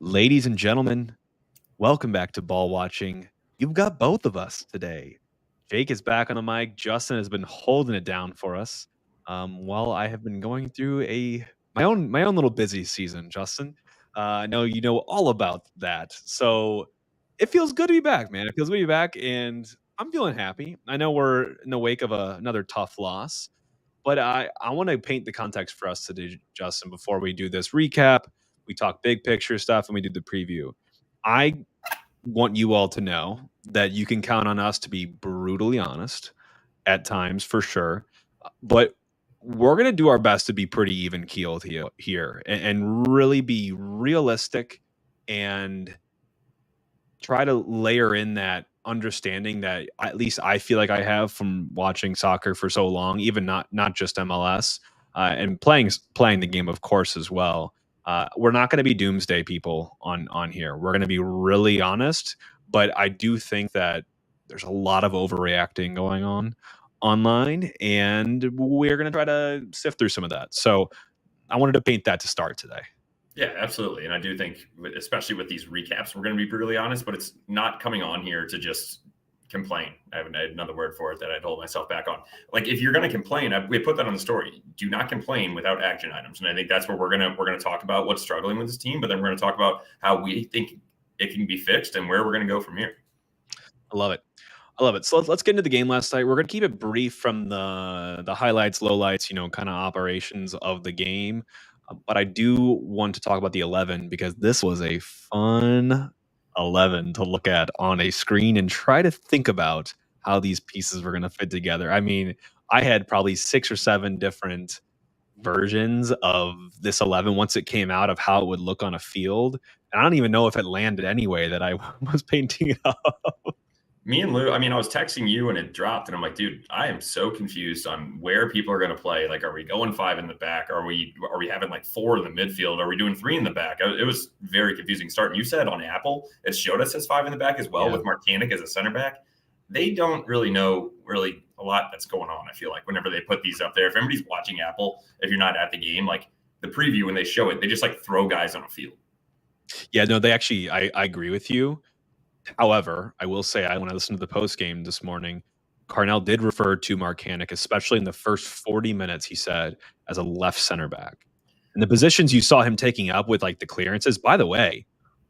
Ladies and gentlemen, welcome back to Ball Watching. You've got both of us today. Jake is back on the mic. Justin has been holding it down for us, while I have been going through a my own little busy season. Justin, I know you know all about that, so it feels good to be back, man. It feels good to be back, and I'm feeling happy. I know we're in the wake of another tough loss, but I want to paint the context for us today, Justin, before we do this recap. We talk big picture stuff and we do the preview. I want you all to know that you can count on us to be brutally honest at times for sure. But we're going to do our best to be pretty even keeled here and really be realistic and try to layer in that understanding that at least I feel like I have from watching soccer for so long, even not just MLS, and playing the game, of course, as well. We're not going to be doomsday people on here. We're going to be really honest, but I do think that there's a lot of overreacting going on online, and we're going to try to sift through some of that. So I wanted to paint that to start today. Yeah, absolutely. And I do think, especially with these recaps, we're going to be brutally honest, but it's not coming on here to just complain. I have another word for it that I'd hold myself back on. Like, if you're going to complain, we put that on the story. Do not complain without action items. And I think that's where we're going to talk about what's struggling with this team, but then we're going to talk about how we think it can be fixed and where we're going to go from here. I love it. I love it. So let's get into the game last night. We're going to keep it brief from the highlights, lowlights, kind of operations of the game. But I do want to talk about the 11 because this was a fun 11 to look at on a screen and try to think about how these pieces were going to fit together. I mean, I had probably 6 or 7 different versions of this 11 once it came out of how it would look on a field. And I don't even know if it landed anyway that I was painting it up. Me and Lou, I was texting you and it dropped, and I'm like, dude, I am so confused on where people are going to play. Like, are we going 5 in the back? Are we having like 4 in the midfield? Are we doing 3 in the back? It was very confusing start. And you said on Apple, it showed us as 5 in the back as well, Yeah. with Marcanic as a center back. They don't really know a lot that's going on. I feel like whenever they put these up there, if anybody's watching Apple, if you're not at the game, like the preview, when they show it, they just like throw guys on a field. Yeah, no, they actually, I agree with you. However, I will say, when I listened to the post game this morning, Carnell did refer to Marcanic, especially in the first 40 minutes, he said, as a left center back. And the positions you saw him taking up with like the clearances, by the way,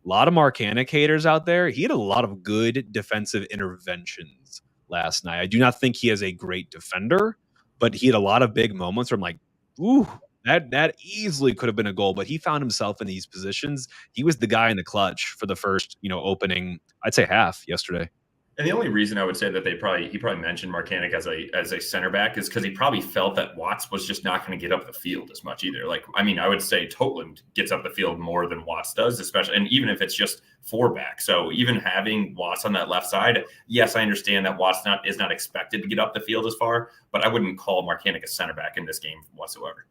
a lot of Marcanic haters out there. He had a lot of good defensive interventions last night. I do not think he is a great defender, but he had a lot of big moments where I'm like, ooh, that easily could have been a goal, but he found himself in these positions. He was the guy in the clutch for the first, opening, I'd say half yesterday. And the only reason I would say that he probably mentioned Marcanic as a center back is because he probably felt that Watts was just not going to get up the field as much either. Like, I would say Totland gets up the field more than Watts does, especially, and even if it's just 4 back. So even having Watts on that left side, yes, I understand that Watts is not expected to get up the field as far, but I wouldn't call Marcanic a center back in this game whatsoever.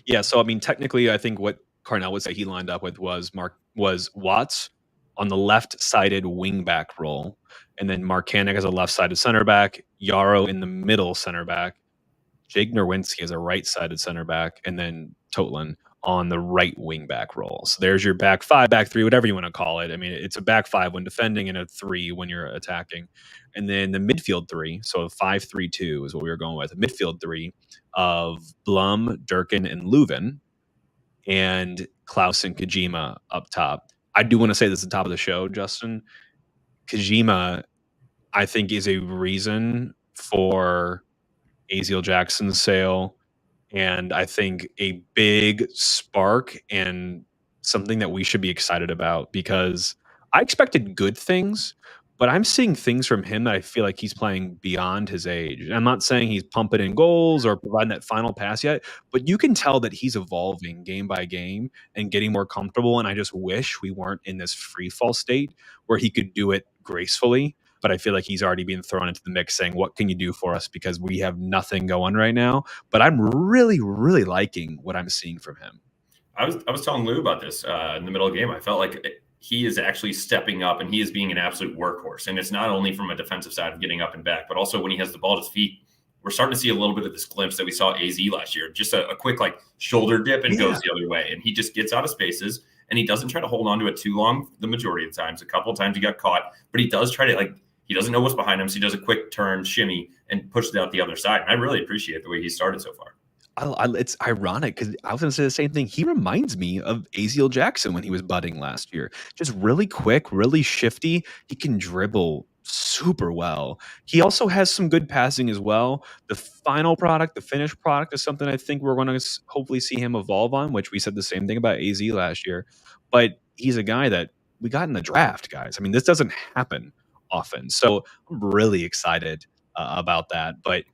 Yeah, so technically, I think what Carnell would say he lined up with was Watts on the left-sided wingback role, and then Marcanic as a left-sided center back, Yarrow in the middle center back, Jake Nerwinski as a right-sided center back, and then Totland on the right wingback role. So there's your back 5, back 3, whatever you want to call it. I mean, it's a back 5 when defending and a 3 when you're attacking. And then the midfield 3, so 5-3-2 is what we were going with. A midfield 3 of Blum, Durkin, and Leuven, and Klaus and Kojima up top. I do want to say this at the top of the show, Justin. Kojima, I think, is a reason for Aziel Jackson's sale, and I think a big spark and something that we should be excited about, because I expected good things, but I'm seeing things from him that I feel like he's playing beyond his age. I'm not saying he's pumping in goals or providing that final pass yet, but you can tell that he's evolving game by game and getting more comfortable. And I just wish we weren't in this free fall state where he could do it gracefully. But I feel like he's already being thrown into the mix saying, what can you do for us? Because we have nothing going right now. But I'm really, really liking what I'm seeing from him. I was telling Lou about this in the middle of the game. I felt like he is actually stepping up and he is being an absolute workhorse. And it's not only from a defensive side of getting up and back, but also when he has the ball at his feet. We're starting to see a little bit of this glimpse that we saw AZ last year. Just a quick like shoulder dip and goes the other way. And he just gets out of spaces and he doesn't try to hold on to it too long the majority of the times. A couple of times he got caught, but he does try to, like, he doesn't know what's behind him, so he does a quick turn, shimmy, and pushes it out the other side. And I really appreciate the way he started so far. It's ironic because I was going to say the same thing. He reminds me of Aziel Jackson when he was budding last year. Just really quick, really shifty. He can dribble super well. He also has some good passing as well. The final product, the finished product, is something I think we're going to hopefully see him evolve on, which we said the same thing about AZ last year. But he's a guy that we got in the draft, guys. I mean, this doesn't happen often. So I'm really excited about that. But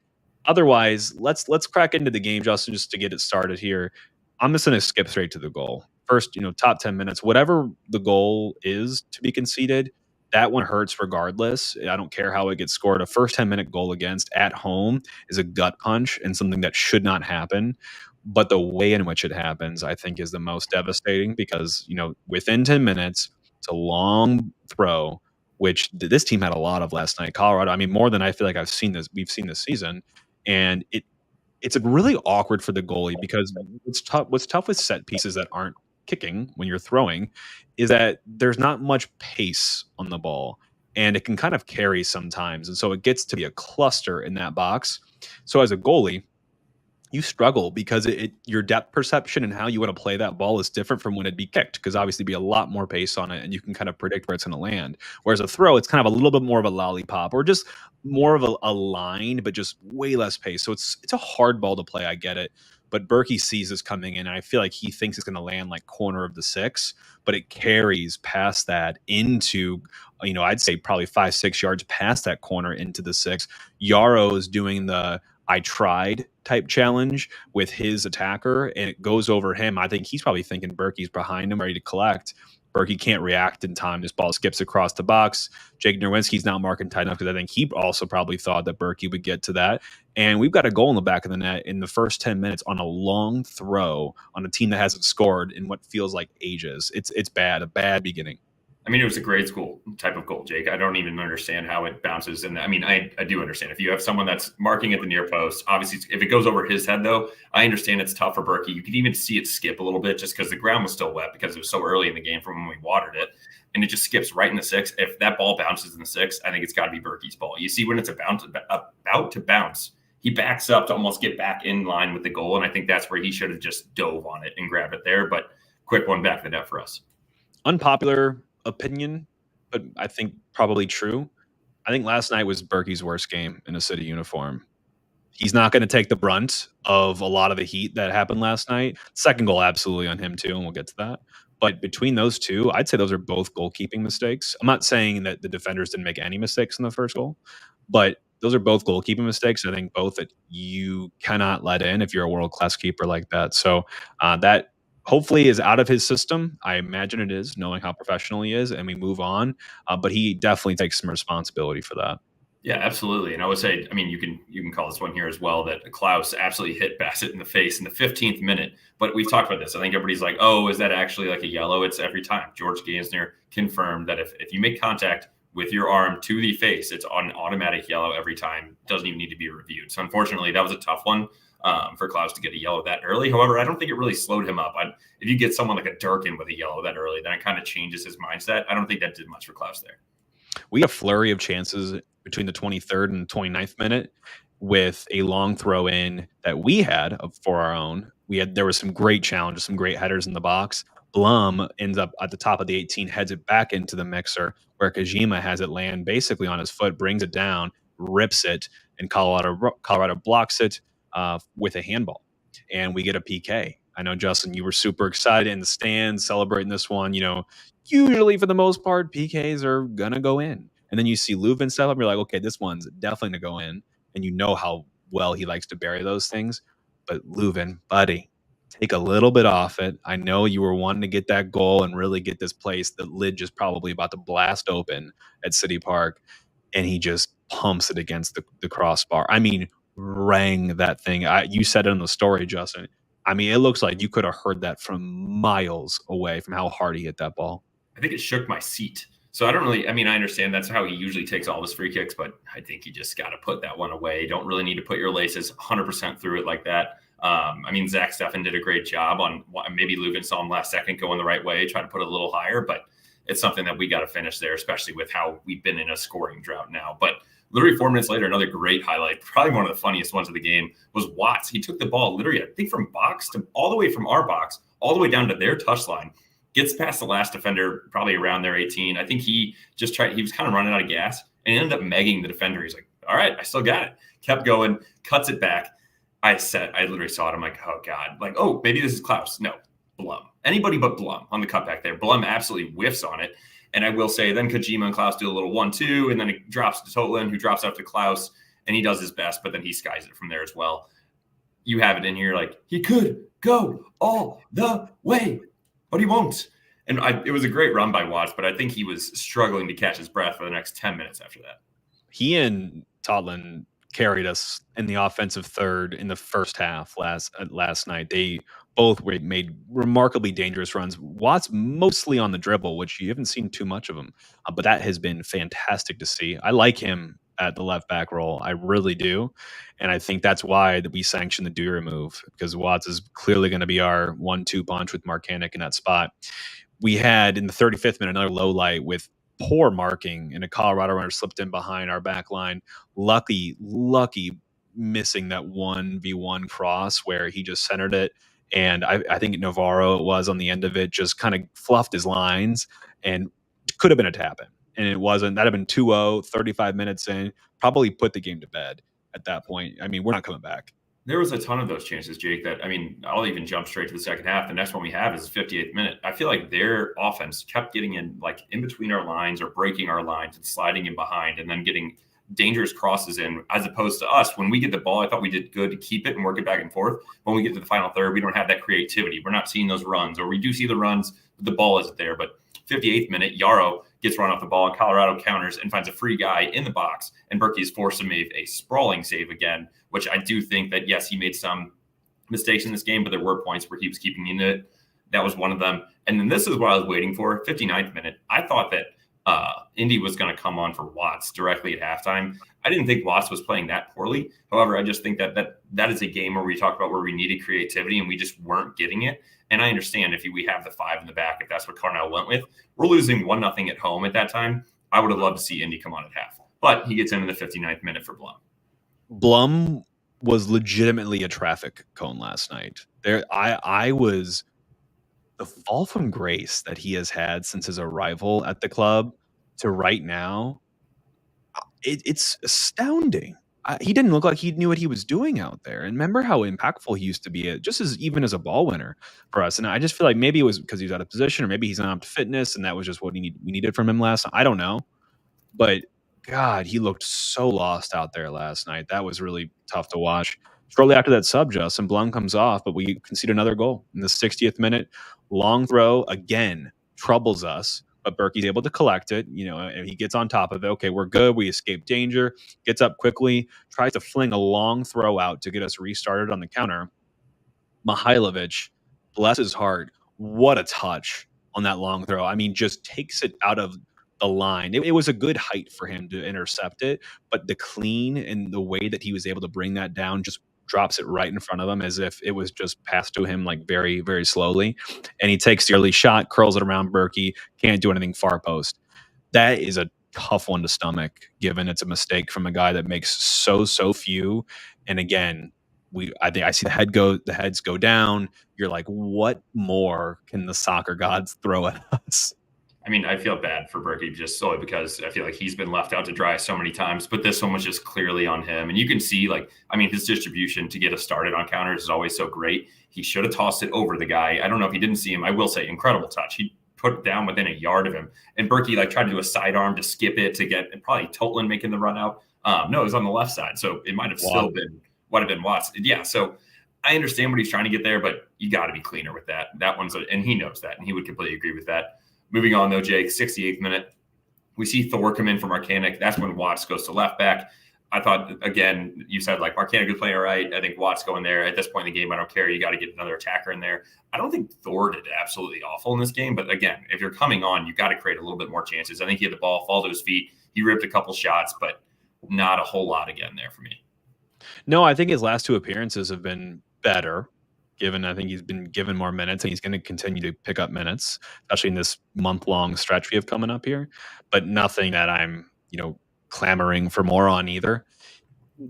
otherwise, let's crack into the game, Justin, just to get it started here. I'm just going to skip straight to the goal. First, top 10 minutes, whatever the goal is to be conceded, that one hurts regardless. I don't care how it gets scored. A first 10-minute goal against at home is a gut punch and something that should not happen. But the way in which it happens, I think, is the most devastating because, within 10 minutes, it's a long throw, which this team had a lot of last night. Colorado, I mean, more than I feel like we've seen this season. And it's really awkward for the goalie because what's tough with set pieces that aren't kicking when you're throwing is that there's not much pace on the ball and it can kind of carry sometimes. And so it gets to be a cluster in that box. So as a goalie, you struggle because your depth perception and how you want to play that ball is different from when it'd be kicked because obviously be a lot more pace on it and you can kind of predict where it's going to land. Whereas a throw, it's kind of a little bit more of a lollipop or just more of a line, but just way less pace. So it's a hard ball to play. I get it. But Berkey sees this coming in, and I feel like he thinks it's going to land like corner of the 6, but it carries past that into, I'd say probably 5-6 yards past that corner into the 6. Yaro's doing the I tried type challenge with his attacker and it goes over him. I think he's probably thinking Berkey's behind him ready to collect. Berkey can't react in time. This ball skips across the box. Jake Nerwinski's not marking tight enough because I think he also probably thought that Berkey would get to that. And we've got a goal in the back of the net in the first 10 minutes on a long throw on a team that hasn't scored in what feels like ages. It's bad, a bad beginning. I mean, it was a grade school type of goal, Jake. I don't even understand how it bounces. And I mean, I do understand if you have someone that's marking at the near post, obviously if it goes over his head though, I understand it's tough for Berkey. You could even see it skip a little bit just because the ground was still wet because it was so early in the game from when we watered it. And it just skips right in the 6. If that ball bounces in the 6, I think it's got to be Berkey's ball. You see when it's about to bounce, he backs up to almost get back in line with the goal. And I think that's where he should have just dove on it and grabbed it there. But quick one back to the net for us. Unpopular opinion, but I think probably true. I think last night was Berkey's worst game in a City uniform. He's not going to take the brunt of a lot of the heat that happened last night. Second goal, absolutely on him too, and we'll get to that. But between those two, I'd say those are both goalkeeping mistakes. I'm not saying that the defenders didn't make any mistakes in the first goal, but those are both goalkeeping mistakes. I think both that you cannot let in if you're a world-class keeper like that. So that hopefully is out of his system. I imagine it is, knowing how professional he is, and we move on. But he definitely takes some responsibility for that. Yeah, absolutely. And I would say, I mean, you can call this one here as well, that Klaus absolutely hit Bassett in the face in the 15th minute. But we've talked about this. I think everybody's like, oh, is that actually like a yellow? It's every time. George Gansner confirmed that if you make contact with your arm to the face, it's on automatic yellow every time. Doesn't even need to be reviewed. So unfortunately, that was a tough one for Klaus to get a yellow that early. However, I don't think it really slowed him up. If you get someone like a Durkin with a yellow that early, then it kind of changes his mindset. I don't think that did much for Klaus there. We have a flurry of chances between the 23rd and 29th minute with a long throw in that we had for our own. There was some great challenges, some great headers in the box. Blum ends up at the top of the 18, heads it back into the mixer where Kajima has it land basically on his foot, brings it down, rips it, and Colorado blocks it with a handball. And we get a PK. I know, Justin, you were super excited in the stands celebrating this one. Usually for the most part, PKs are going to go in. And then you see Leuven step up, and you're like, okay, this one's definitely going to go in. And you know how well he likes to bury those things. But Leuven, buddy, take a little bit off it. I know you were wanting to get that goal and really get this place. The lid just probably about to blast open at City Park. And he just pumps it against the crossbar. I mean, rang that thing. You said it in the story, Justin. I mean, it looks like you could have heard that from miles away from how hard he hit that ball. I think it shook my seat. So I understand that's how he usually takes all his free kicks, but I think you just got to put that one away. You don't really need to put your laces 100% through it like that. I mean, Zach Steffen did a great job on maybe Lugan saw him last second going the right way, try to put it a little higher, but it's something that we got to finish there, especially with how we've been in a scoring drought now. But literally 4 minutes later, another great highlight, probably one of the funniest ones of the game, was Watts. He took the ball literally, I think, from box to all the way from our box, all the way down to their touchline, gets past the last defender, probably around their 18. I think he was kind of running out of gas and he ended up megging the defender. He's like, all right, I still got it. Kept going, cuts it back. I literally saw it. I'm like, oh God, like, oh, maybe this is Klaus. No, Blum. Anybody but Blum on the cutback there. Blum absolutely whiffs on it. And I will say then Kojima and Klaus do a little 1-2, and then it drops to Totland, who drops out to Klaus, and he does his best, but then he skies it from there as well. You have it in here like, he could go all the way, but he won't. And it was a great run by Watts, but I think he was struggling to catch his breath for the next 10 minutes after that. He and Totland carried us in the offensive third in the first half last night. They both made remarkably dangerous runs. Watts mostly on the dribble, which you haven't seen too much of him, but that has been fantastic to see. I like him at the left back role. I really do. And I think that's why we sanctioned the Dewey move, because Watts is clearly going to be our 1-2 punch with Marcanic in that spot. We had in the 35th minute another low light with poor marking, and a Colorado runner slipped in behind our back line. Lucky missing that 1v1 cross where he just centered it. And I think Navarro, it was on the end of it, just kind of fluffed his lines and could have been a tap in. And it wasn't. That'd have been 2-0, 35 minutes in, probably put the game to bed at that point. I mean, we're not coming back. There was a ton of those chances, Jake, that, I mean, I'll even jump straight to the second half. The next one we have is the 58th minute. I feel like their offense kept getting in between our lines or breaking our lines and sliding in behind and then getting dangerous crosses in, as opposed to us. When we get the ball, I thought we did good to keep it and work it back and forth. When we get to the final third, we don't have that creativity. We're not seeing those runs, or we do see the runs, but the ball isn't there. But 58th minute, Yarrow gets run off the ball, and Colorado counters and finds a free guy in the box, and Berkey is forced to make a sprawling save again, which I do think that, yes, he made some mistakes in this game, but there were points where he was keeping in it. That was one of them. And then this is what I was waiting for, 59th minute. I thought that Indy was going to come on for Watts directly at halftime. I didn't think Watts was playing that poorly. However, I just think that is a game where we talked about where we needed creativity and we just weren't getting it. And I understand if we have the 5 in the back, if that's what Carnell went with. We're losing 1-0 at home at that time. I would have loved to see Indy come on at half. But he gets in the 59th minute for Blum. Blum was legitimately a traffic cone last night. I was the fall from grace that he has had since his arrival at the club to right now. It's astounding. He didn't look like he knew what he was doing out there. And remember how impactful he used to be, just even as a ball winner for us. And I just feel like maybe it was because he was out of position, or maybe he's not up to fitness, and that was just what we needed from him last night. I don't know. But God, he looked so lost out there last night. That was really tough to watch. Shortly after that sub, Justin Blum comes off, but we concede another goal in the 60th minute. Long throw again troubles us, but Berkey's able to collect it. And he gets on top of it. Okay, we're good. We escape danger. Gets up quickly, tries to fling a long throw out to get us restarted on the counter. Mihailovic, bless his heart, what a touch on that long throw. I mean, just takes it out of the line. It was a good height for him to intercept it, but the clean and the way that he was able to bring that down just drops it right in front of him as if it was just passed to him very, very slowly. And he takes the early shot, curls it around Berkey, can't do anything far post. That is a tough one to stomach, given it's a mistake from a guy that makes so few. And again, I see the heads go down. You're like, what more can the soccer gods throw at us? I mean, I feel bad for Berkey just solely because I feel like he's been left out to dry so many times, but this one was just clearly on him. And you can see, his distribution to get us started on counters is always so great. He should have tossed it over the guy. I don't know if he didn't see him. I will say, incredible touch. He put it down within a yard of him. And Berkey tried to do a sidearm to skip it to get, and probably Totland making the run out. No, it was on the left side. So it might have still been Watts. Yeah. So I understand what he's trying to get there, but you got to be cleaner with that. And he knows that, and he would completely agree with that. Moving on, though, Jake, 68th minute, we see Thor come in for Marcanic. That's when Watts goes to left back. I thought, again, you said Marcanic was playing all right. I think Watts going there. At this point in the game, I don't care. You got to get another attacker in there. I don't think Thor did absolutely awful in this game. But again, if you're coming on, you got to create a little bit more chances. I think he had the ball fall to his feet. He ripped a couple shots, but not a whole lot again there for me. No, I think his last 2 appearances have been better, given I think he's been given more minutes and he's going to continue to pick up minutes, especially in this month-long stretch we have coming up here. But nothing that I'm, clamoring for more on either.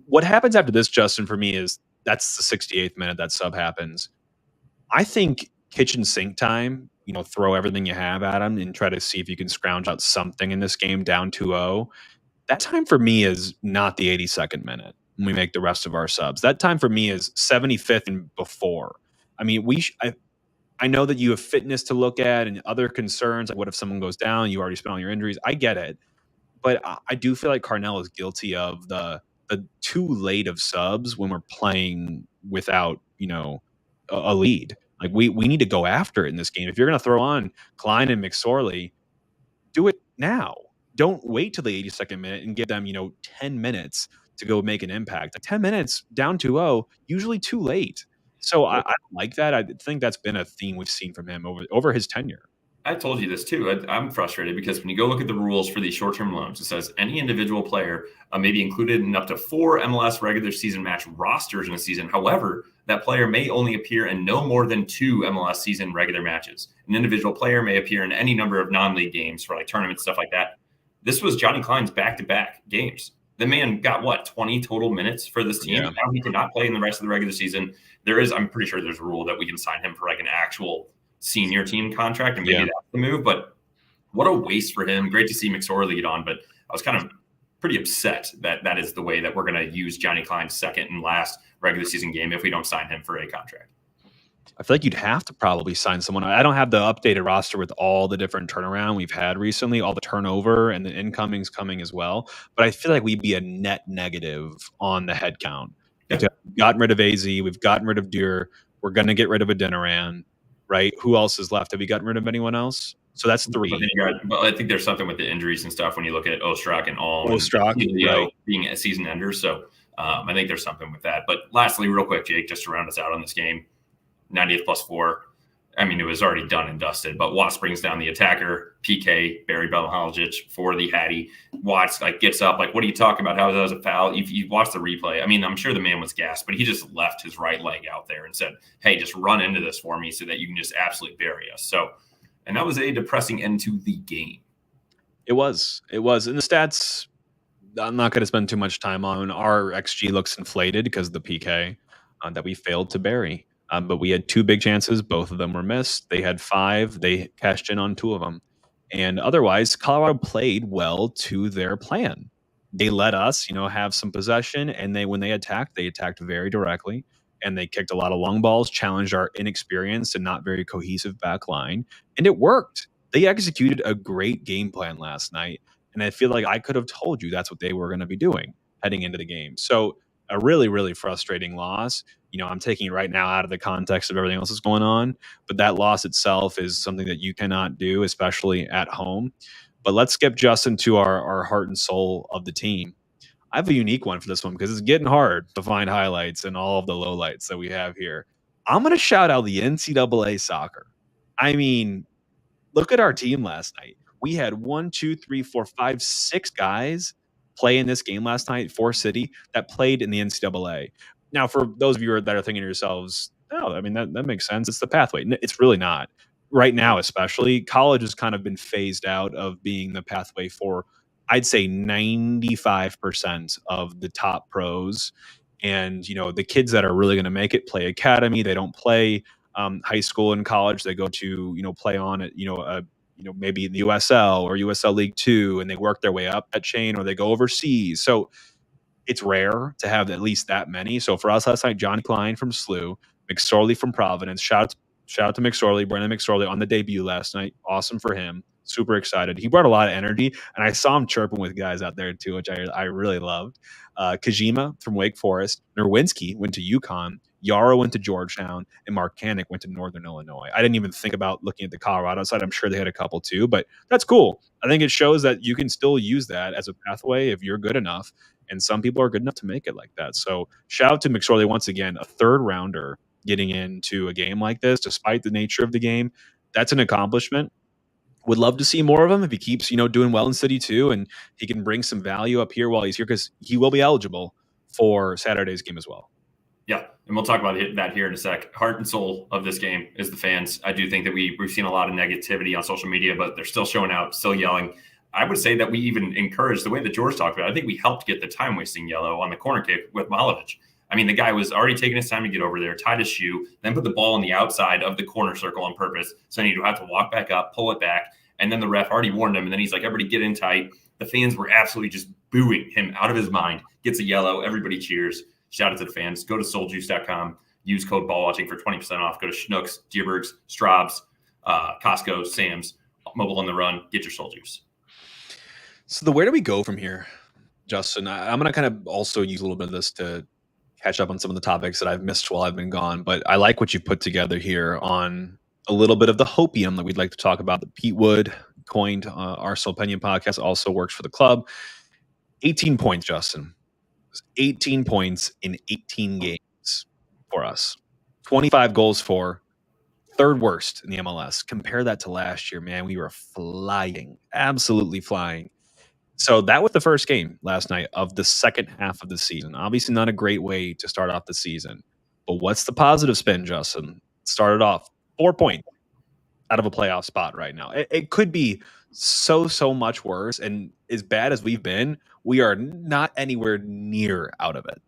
What happens after this, Justin, for me is that's the 68th minute that sub happens. I think kitchen sink time, throw everything you have at him and try to see if you can scrounge out something in this game down 2-0. That time for me is not the 82nd minute when we make the rest of our subs. That time for me is 75th and before. I mean, I know that you have fitness to look at and other concerns. Like, what if someone goes down? You already spent all your injuries. I get it. But I do feel like Carnell is guilty of the too late of subs when we're playing without, a lead. Like, we need to go after it in this game. If you're going to throw on Klein and McSorley, do it now. Don't wait till the 82nd minute and give them, 10 minutes to go make an impact. Like 10 minutes down 2-0, usually too late. So I don't like that. I think that's been a theme we've seen from him over his tenure. I told you this too. I'm frustrated because when you go look at the rules for these short-term loans, it says any individual player may be included in up to 4 MLS regular season match rosters in a season. However, that player may only appear in no more than 2 MLS season regular matches. An individual player may appear in any number of non-league games for like tournaments, stuff like that. This was Johnny Klein's back-to-back games. The man got 20 total minutes for this team. Yeah. Now he cannot play in the rest of the regular season. I'm pretty sure there's a rule that we can sign him for like an actual senior team contract, and maybe that's the move. But what a waste for him. Great to see McSorley lead on, but I was kind of pretty upset that is the way that we're going to use Johnny Klein's second and last regular season game if we don't sign him for a contract. I feel like you'd have to probably sign someone. I don't have the updated roster with all the different turnaround we've had recently, all the turnover and the incomings coming as well. But I feel like we'd be a net negative on the head count. Yeah. We've gotten rid of AZ. We've gotten rid of Dürr. We're going to get rid of Adeniran, right? Who else is left? Have we gotten rid of anyone else? So that's 3. But I think there's something with the injuries and stuff when you look at Ostrak and Ulm right, being a season ender. So I think there's something with that. But lastly, real quick, Jake, just to round us out on this game, 90th plus 4. I mean, it was already done and dusted, but Watts brings down the attacker, PK, Barry Belhalijic for the Hattie. Watts gets up, what are you talking about? How that was a foul? You watch the replay. I mean, I'm sure the man was gassed, but he just left his right leg out there and said, hey, just run into this for me so that you can just absolutely bury us. So, and that was a depressing end to the game. It was. And the stats, I'm not going to spend too much time on. Our XG looks inflated because of the PK that we failed to bury. But we had 2 big chances. Both of them were missed. They had 5. They cashed in on 2 of them. And otherwise, Colorado played well to their plan. They let us, have some possession. And when they attacked very directly. And they kicked a lot of long balls, challenged our inexperienced and not very cohesive back line. And it worked. They executed a great game plan last night. And I feel like I could have told you that's what they were going to be doing heading into the game. So a really, really frustrating loss. I'm taking it right now out of the context of everything else that's going on, but that loss itself is something that you cannot do, especially at home. But let's skip Justin to our heart and soul of the team. I have a unique one for this one because it's getting hard to find highlights and all of the lowlights that we have here. I'm going to shout out the NCAA soccer. I mean, look at our team last night. We had 1, 2, 3, 4, 5, 6 guys play in this game last night for City that played in the NCAA. Now, for those of you that are thinking to yourselves, oh, I mean, that makes sense. It's the pathway. It's really not. Right now, especially, college has kind of been phased out of being the pathway for, I'd say, 95% of the top pros. And, the kids that are really going to make it play academy. They don't play high school and college. They go to, play on it, maybe in the USL or USL League 2, and they work their way up that chain, or they go overseas. So it's rare to have at least that many. So for us last night, Johnny Klein from SLU, McSorley from Providence. Shout out to McSorley, Brendan McSorley on the debut last night. Awesome for him. Super excited. He brought a lot of energy, and I saw him chirping with guys out there too, which I really loved. Kajima from Wake Forest. Nerwinski went to UConn. Yara went to Georgetown, and Marcanic went to Northern Illinois. I didn't even think about looking at the Colorado side. I'm sure they had a couple too, but that's cool. I think it shows that you can still use that as a pathway if you're good enough, and some people are good enough to make it like that. So shout out to McSorley once again, a 3rd rounder getting into a game like this, despite the nature of the game. That's an accomplishment. Would love to see more of him if he keeps, doing well in City too, and he can bring some value up here while he's here, because he will be eligible for Saturday's game as well. Yeah, and we'll talk about that here in a sec. Heart and soul of this game is the fans. I do think that we've seen a lot of negativity on social media, but they're still showing out, still yelling. I would say that we even encouraged the way that George talked about it. I think we helped get the time wasting yellow on the corner kick with Malovic. I mean, the guy was already taking his time to get over there, tied his shoe, then put the ball on the outside of the corner circle on purpose. So then he'd have to walk back up, pull it back. And then the ref already warned him. And then he's like, everybody get in tight. The fans were absolutely just booing him out of his mind. Gets a yellow. Everybody cheers. Shout out to the fans. Go to souljuice.com. Use code ballwatching for 20% off. Go to Schnucks, Dierbergs, Straub's, Costco, Sam's, Mobile on the Run. Get your Soul Juice. So where do we go from here, Justin? I'm going to kind of also use a little bit of this to catch up on some of the topics that I've missed while I've been gone. But I like what you put together here on a little bit of the hopium that we'd like to talk about. The Pete Wood coined our Soul Opinion podcast also works for the club. 18 points, Justin. 18 points in 18 games for us. 25 goals for, third worst in the MLS. Compare that to last year, man. We were flying, absolutely flying. So that was the first game last night of the second half of the season. Obviously not a great way to start off the season. But what's the positive spin, Justin? Started off 4 points out of a playoff spot right now. It could be so much worse. And as bad as we've been, we are not anywhere near out of it.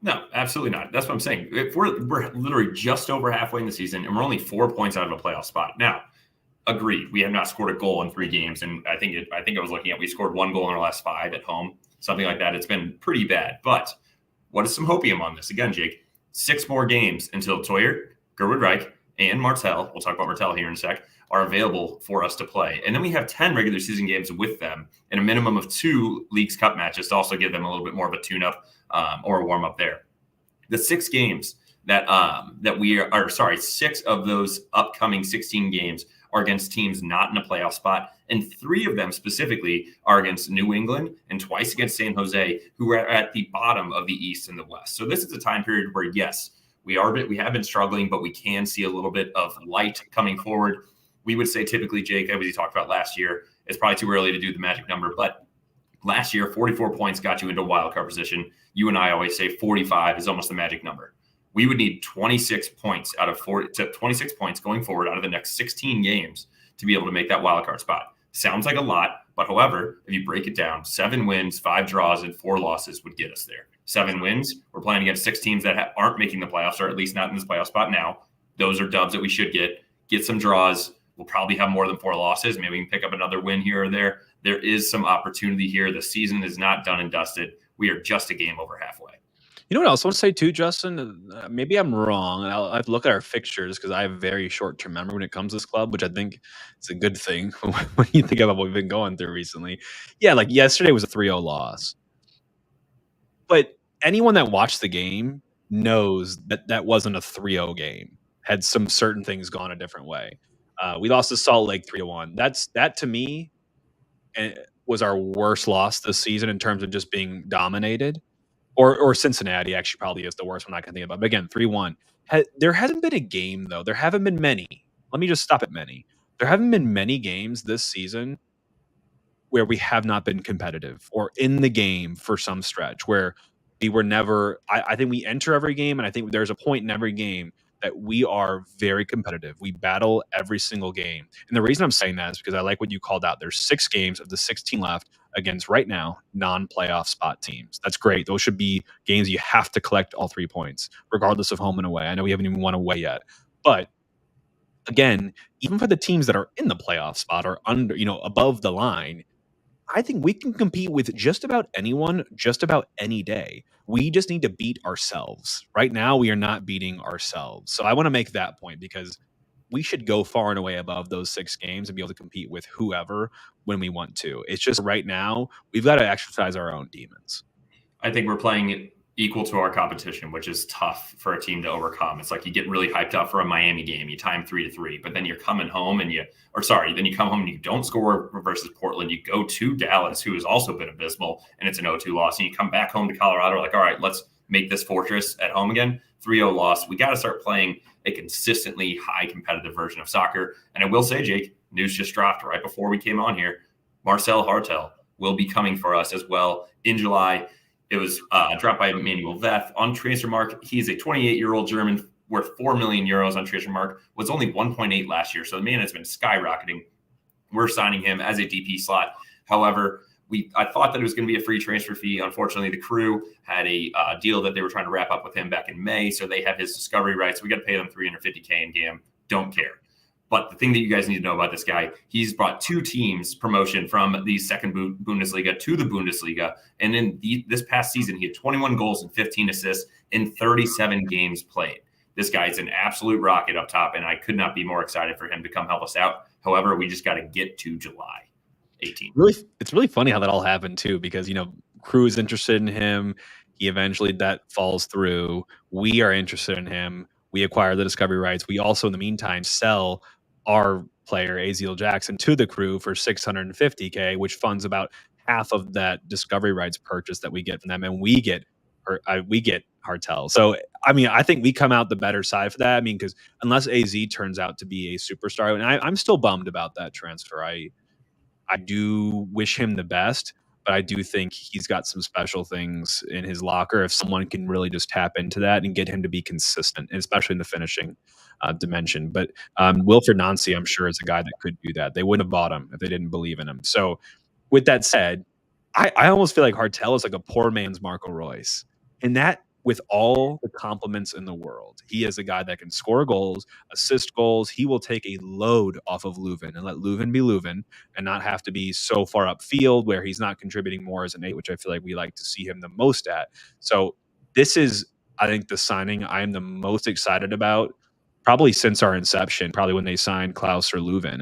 No, absolutely not. That's what I'm saying. If we're literally just over halfway in the season, and we're only 4 points out of a playoff spot. Now, agreed, we have not scored a goal in 3 games, and I think I was looking at we scored 1 goal in our last 5 at home, something like that. It's been pretty bad. But what is some hopium on this? Again, Jake, 6 more games until Toyer, Gerwood Reich, and Martel, we'll talk about Martel here in a sec, are available for us to play. And then we have 10 regular season games with them and a minimum of 2 Leagues Cup matches to also give them a little bit more of a tune-up or a warm-up there. The 6 games that we are, 6 of those upcoming 16 games are against teams not in a playoff spot, and 3 of them specifically are against New England and twice against San Jose, who are at the bottom of the East and the West. So this is a time period where, yes, we have been struggling, but we can see a little bit of light coming forward. We would say typically, Jake, as we talked about last year, it's probably too early to do the magic number, but last year, 44 points got you into a wild card position. You and I always say 45 is almost the magic number. We would need 26 points out of 26 points going forward out of the next 16 games to be able to make that wild card spot. Sounds like a lot, but however, if you break it down, 7 wins, 5 draws, and 4 losses would get us there. 7 wins. We're playing against 6 teams that aren't making the playoffs, or at least not in this playoff spot now. Those are dubs that we should get some draws. We'll probably have more than 4 losses. Maybe we can pick up another win here or there. There is some opportunity here. The season is not done and dusted. We are just a game over halfway. You know what else I want to say too, Justin? Maybe I'm wrong. I'll have to look at our fixtures because I have very short-term memory when it comes to this club, which I think is a good thing when you think about what we've been going through recently. Yeah, like yesterday was a 3-0 loss. But anyone that watched the game knows that that wasn't a 3-0 game. Had some certain things gone a different way. We lost to Salt Lake 3-1. That to me was our worst loss this season in terms of just being dominated. Or Cincinnati actually probably is the worst one I can think about. But again, 3-1. There hasn't been a game, though. There haven't been many. Let me just stop at many. There haven't been many games this season where we have not been competitive or in the game for some stretch where we were never. I think we enter every game, and I think there's a point in every game that we are very competitive. We battle every single game. And the reason I'm saying that is because I like what you called out. There's 6 games of the 16 left against right now non-playoff spot teams. That's great. Those should be games you have to collect all 3 points, regardless of home and away. I know we haven't even won away yet. But again, even for the teams that are in the playoff spot or under, above the line, I think we can compete with just about anyone, just about any day. We just need to beat ourselves. Right now, we are not beating ourselves. So I want to make that point because we should go far and away above those 6 games and be able to compete with whoever when we want to. It's just right now, we've got to exercise our own demons. I think we're playing equal to our competition, which is tough for a team to overcome. It's like you get really hyped up for a Miami game, you time 3-3, but then you're coming home then you come home and you don't score versus Portland. You go to Dallas, who has also been abysmal, and it's an 0-2 loss. And you come back home to Colorado, like, all right, let's make this fortress at home again. 3-0 loss. We got to start playing a consistently high competitive version of soccer. And I will say, Jake, news just dropped right before we came on here. Marcel Hartel will be coming for us as well in July. It was dropped by Manuel Veth on Transfermarkt. He's a 28-year-old German worth 4 million euros on Transfermarkt. Was only 1.8 last year, so the man has been skyrocketing. We're signing him as a DP slot. However, I thought that it was going to be a free transfer fee. Unfortunately, the Crew had a deal that they were trying to wrap up with him back in May, so they have his discovery rights. We got to pay them $350K in GAM. Don't care. But the thing that you guys need to know about this guy, he's brought 2 teams promotion from the second Bundesliga to the Bundesliga. And in this past season, he had 21 goals and 15 assists in 37 games played. This guy's an absolute rocket up top, and I could not be more excited for him to come help us out. However, we just got to get to July 18th. It's really funny how that all happened too, because Crew is interested in him. He eventually that falls through. We are interested in him. We acquire the discovery rights. We also, in the meantime, sell our player Azeel Jackson to the Crew for $650K, which funds about half of that discovery rights purchase that we get from them, and we get Hartel. So I think we come out the better side for that. Because unless AZ turns out to be a superstar, and I'm still bummed about that transfer. I do wish him the best, but I do think he's got some special things in his locker if someone can really just tap into that and get him to be consistent, especially in the finishing dimension. But Wilfred Nancy, I'm sure, is a guy that could do that. They wouldn't have bought him if they didn't believe in him. So with that said, I almost feel like Hartel is like a poor man's Marco Reus. And that, with all the compliments in the world, he is a guy that can score goals, assist goals. He will take a load off of Leuven and let Leuven be Leuven and not have to be so far upfield where he's not contributing more as an 8, which I feel like we like to see him the most at. So this is, I think, the signing I am the most excited about probably since our inception, probably when they signed Klaus or Leuven.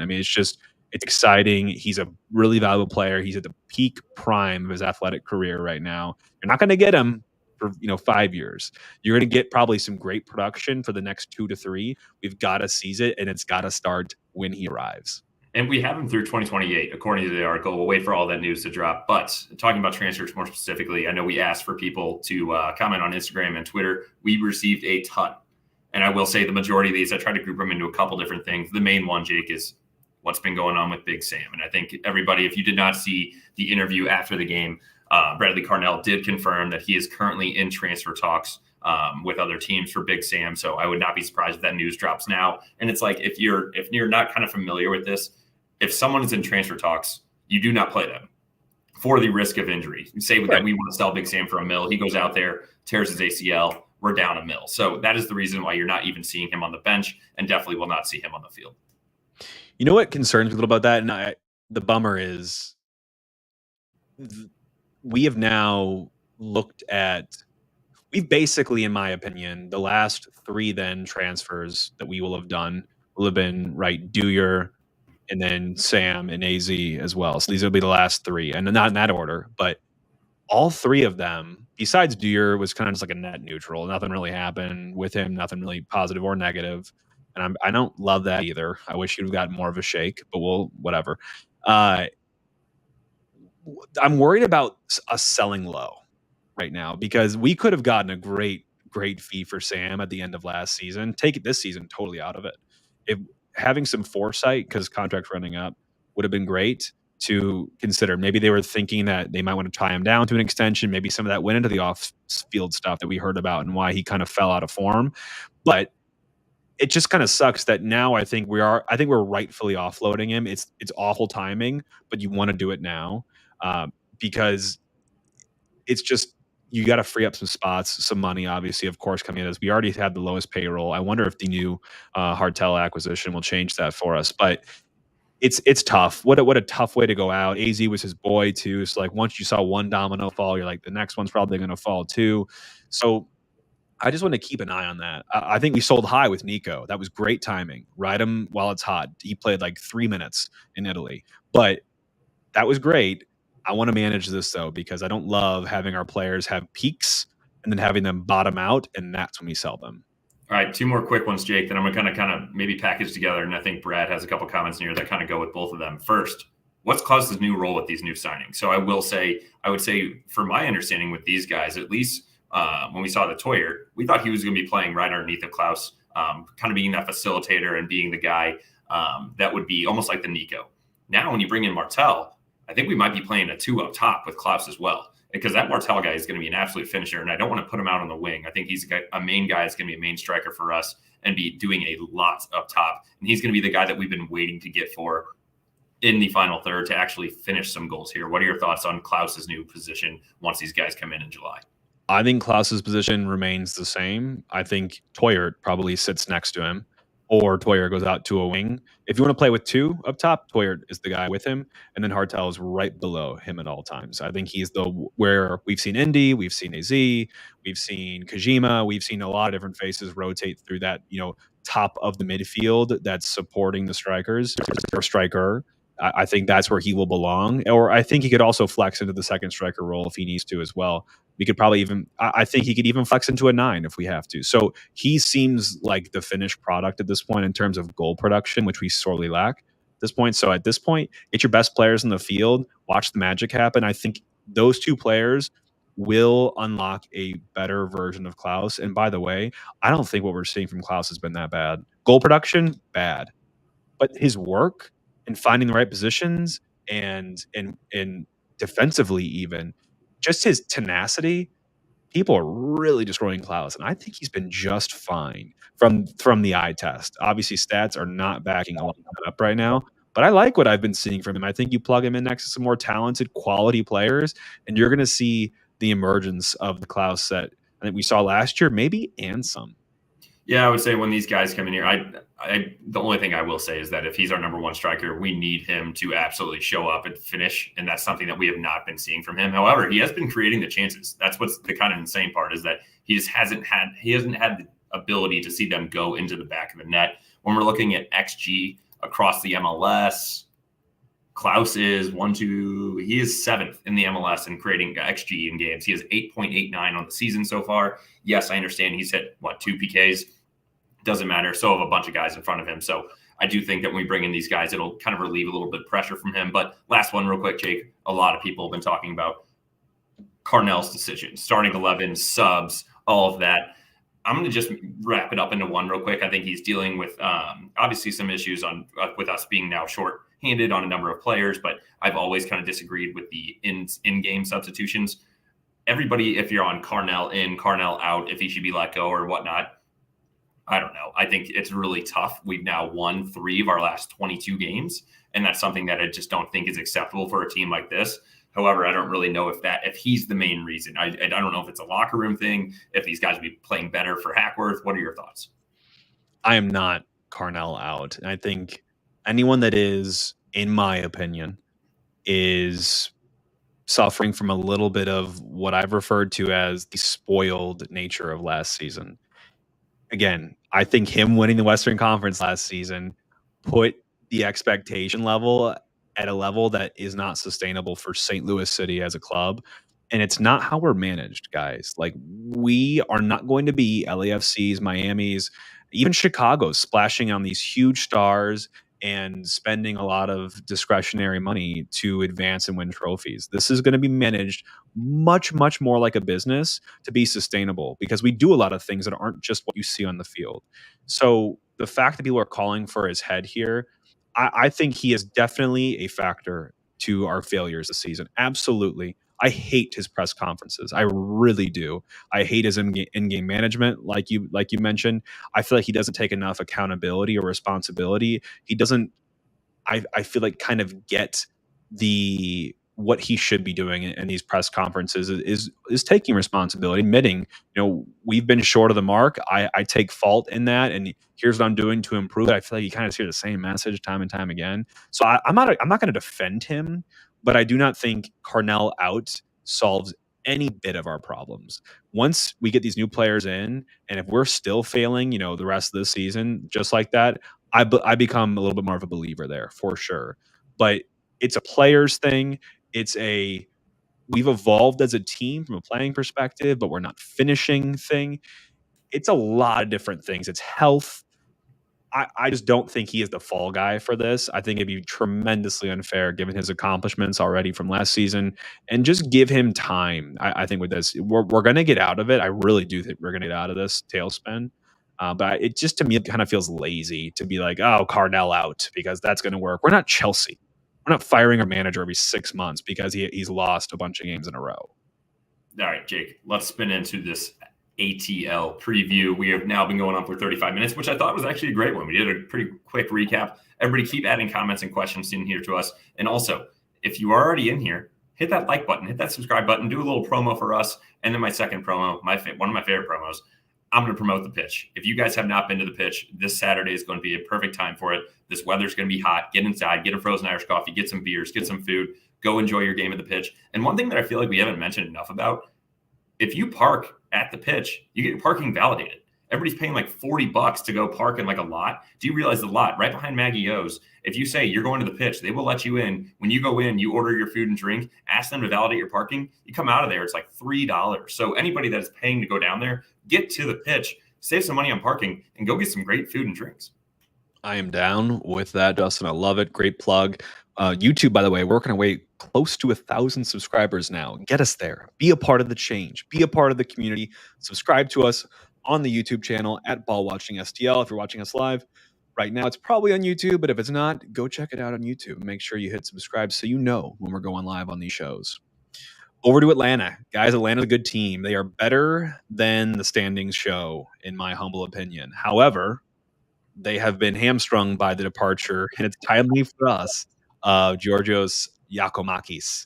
It's exciting. He's a really valuable player. He's at the peak prime of his athletic career right now. You're not going to get him for 5 years. You're going to get probably some great production for the next 2 to 3. We've got to seize it, and it's got to start when he arrives. And we have him through 2028, according to the article. We'll wait for all that news to drop. But talking about transfers more specifically, I know we asked for people to comment on Instagram and Twitter. We received a ton. And I will say the majority of these, I tried to group them into a couple different things. The main one, Jake, is what's been going on with Big Sam. And I think everybody, if you did not see the interview after the game, Bradley Carnell did confirm that he is currently in transfer talks with other teams for Big Sam. So I would not be surprised if that news drops now. And it's like, if you're not kind of familiar with this, if someone is in transfer talks, you do not play them for the risk of injury. You say that we want to sell Big Sam for $1 million. He goes out there, tears his ACL. We're down $1 million. So that is the reason why you're not even seeing him on the bench, and definitely will not see him on the field. You know what concerns me a little about that? And the bummer is we have now looked at, we've basically, in my opinion, the last 3 then transfers that we will have done will have been, right, Dewar and then Sam and AZ as well. So these will be the last 3, and not in that order, but all 3 of them, besides Dewar, was kind of just like a net neutral. Nothing really happened with him, nothing really positive or negative. And I don't love that either. I wish he'd have gotten more of a shake, but whatever. I'm worried about us selling low right now, because we could have gotten a great fee for Sam at the end of last season. Take it this season totally out of it. If having some foresight, because contract's running up, would have been great to consider. Maybe they were thinking that they might want to tie him down to an extension. Maybe some of that went into the off-field stuff that we heard about and why he kind of fell out of form. But it just kind of sucks that now I think we're rightfully offloading him. It's awful timing, but you want to do it now because it's just, you got to free up some spots, some money, obviously, of course, coming in as we already had the lowest payroll. I wonder if the new Hartel acquisition will change that for us, but it's tough. What a tough way to go out. AZ was his boy too. So like once you saw one domino fall, you're like, the next one's probably going to fall too. So I just want to keep an eye on that. I think we sold high with Nico. That was great timing. Ride him while it's hot. He played like 3 minutes in Italy, but that was great. I want to manage this though, because I don't love having our players have peaks and then having them bottom out, and that's when we sell them. All right, 2 more quick ones, Jake, that I'm going to kind of maybe package together, and I think Brad has a couple comments in here that kind of go with both of them. First, what's Klaus's new role with these new signings? So I would say, for my understanding with these guys, at least when we saw the Toyer, we thought he was going to be playing right underneath of Klaus, kind of being that facilitator and being the guy that would be almost like the Nico. Now, when you bring in Martel, I think we might be playing a 2 up top with Klaus as well. because that Martel guy is going to be an absolute finisher, and I don't want to put him out on the wing. I think he's a main guy. Is going to be a main striker for us and be doing a lot up top, and he's going to be the guy that we've been waiting to get for in the final third to actually finish some goals here. What are your thoughts on Klaus's new position once these guys come in July? I think Klaus's position remains the same. I think Toyert probably sits next to him, or Toyert goes out to a wing. If you want to play with two up top, Toyert is the guy with him, and then Hartel is right below him at all times. I think he's where we've seen Indy, we've seen AZ, we've seen Kojima, we've seen a lot of different faces rotate through that, top of the midfield that's supporting the strikers or striker. I think that's where he will belong. Or I think he could also flex into the second striker role if he needs to as well. We could probably I think he could even flex into a 9 if we have to. So he seems like the finished product at this point in terms of goal production, which we sorely lack at this point. So at this point, get your best players in the field, watch the magic happen. I think those two players will unlock a better version of Klaus. And by the way, I don't think what we're seeing from Klaus has been that bad. Goal production, bad. But his work and finding the right positions and defensively even, just his tenacity, people are really destroying Klaus, and I think he's been just fine from the eye test. Obviously, stats are not backing a lot of that up right now, but I like what I've been seeing from him. I think you plug him in next to some more talented, quality players, and you're going to see the emergence of the Klaus that I think we saw last year, maybe, and some. Yeah, I would say when these guys come in here, the only thing I will say is that if he's our number one striker, we need him to absolutely show up and finish, and that's something that we have not been seeing from him. However, he has been creating the chances. That's what's the kind of insane part, is that he just hasn't had the ability to see them go into the back of the net. When we're looking at XG across the MLS, Klaus is he is 7th in the MLS in creating XG in games. He has 8.89 on the season so far. Yes, I understand he's hit 2 PKs. Doesn't matter. So have a bunch of guys in front of him. So I do think that when we bring in these guys, it'll kind of relieve a little bit of pressure from him. But last one real quick, Jake. A lot of people have been talking about Carnell's decision, starting 11, subs, all of that. I'm going to just wrap it up into one real quick. I think he's dealing with obviously some issues with us being now short-handed on a number of players, but I've always kind of disagreed with the in-game substitutions. Everybody, if you're on Carnell in, Carnell out, if he should be let go or whatnot, I don't know. I think it's really tough. We've now won 3 of our last 22 games, and that's something that I just don't think is acceptable for a team like this. However, I don't really know if he's the main reason. I don't know if it's a locker room thing, if these guys would be playing better for Hackworth. What are your thoughts? I am not Carnell out. And I think anyone that is, in my opinion, is suffering from a little bit of what I've referred to as the spoiled nature of last season. Again, I think him winning the Western Conference last season put the expectation level at a level that is not sustainable for St. Louis City as a club. And it's not how we're managed, guys. Like, we are not going to be LAFC's, Miami's, even Chicago's splashing on these huge stars and spending a lot of discretionary money to advance and win trophies. This is going to be managed much, much more like a business to be sustainable, because we do a lot of things that aren't just what you see on the field. So the fact that people are calling for his head here, I think he is definitely a factor to our failures this season. Absolutely. I hate his press conferences. I really do. I hate his in-game management, like you mentioned. I feel like he doesn't take enough accountability or responsibility. He doesn't, I feel like, kind of get what he should be doing in these press conferences is taking responsibility, admitting, we've been short of the mark. I take fault in that, and here's what I'm doing to improve it. I feel like you kind of hear the same message time and time again. So I'm not going to defend him, but I do not think Carnell out solves any bit of our problems. Once we get these new players in, and if we're still failing, the rest of the season just like that, I become a little bit more of a believer there for sure. But it's a players thing. We've evolved as a team from a playing perspective, but we're not finishing thing. It's a lot of different things. It's health. I just don't think he is the fall guy for this. I think it'd be tremendously unfair given his accomplishments already from last season, and just give him time. I think with this, we're going to get out of it. I really do think we're going to get out of this tailspin. But it just, to me, it kind of feels lazy to be like, oh, Carnell out, because that's going to work. We're not Chelsea. We're not firing our manager every 6 months because he's lost a bunch of games in a row. All right, Jake, let's spin into this ATL preview. We have now been going on for 35 minutes, which I thought was actually a great one. We did a pretty quick recap. Everybody keep adding comments and questions in here to us. And also, if you are already in here, hit that like button, hit that subscribe button, do a little promo for us. And then my second promo, one of my favorite promos, I'm going to promote the pitch. If you guys have not been to the pitch, this Saturday is going to be a perfect time for it. This weather's going to be hot. Get inside, get a frozen Irish coffee, get some beers, get some food, go enjoy your game at the pitch. And one thing that I feel like we haven't mentioned enough about, if you park at the pitch, you get your parking validated. Everybody's paying like $40 to go park in like a lot. Do you realize the lot right behind Maggie O's? If you say you're going to the pitch, they will let you in. When you go in, you order your food and drink, ask them to validate your parking. You come out of there, it's like $3. So anybody that is paying to go down there, get to the pitch, save some money on parking, and go get some great food and drinks. I am down with that, Justin. I love it. Great plug. YouTube, by the way, we're working our way close to 1,000 subscribers now. Get us there. Be a part of the change. Be a part of the community. Subscribe to us on the YouTube channel at Ball Watching STL. If you're watching us live right now, it's probably on YouTube, but if it's not, go check it out on YouTube. Make sure you hit subscribe so you know when we're going live on these shows. Over to Atlanta. Guys, Atlanta's a good team. They are better than the standings show, in my humble opinion. However, they have been hamstrung by the departure, and it's timely for us, Georgios Giacomakis,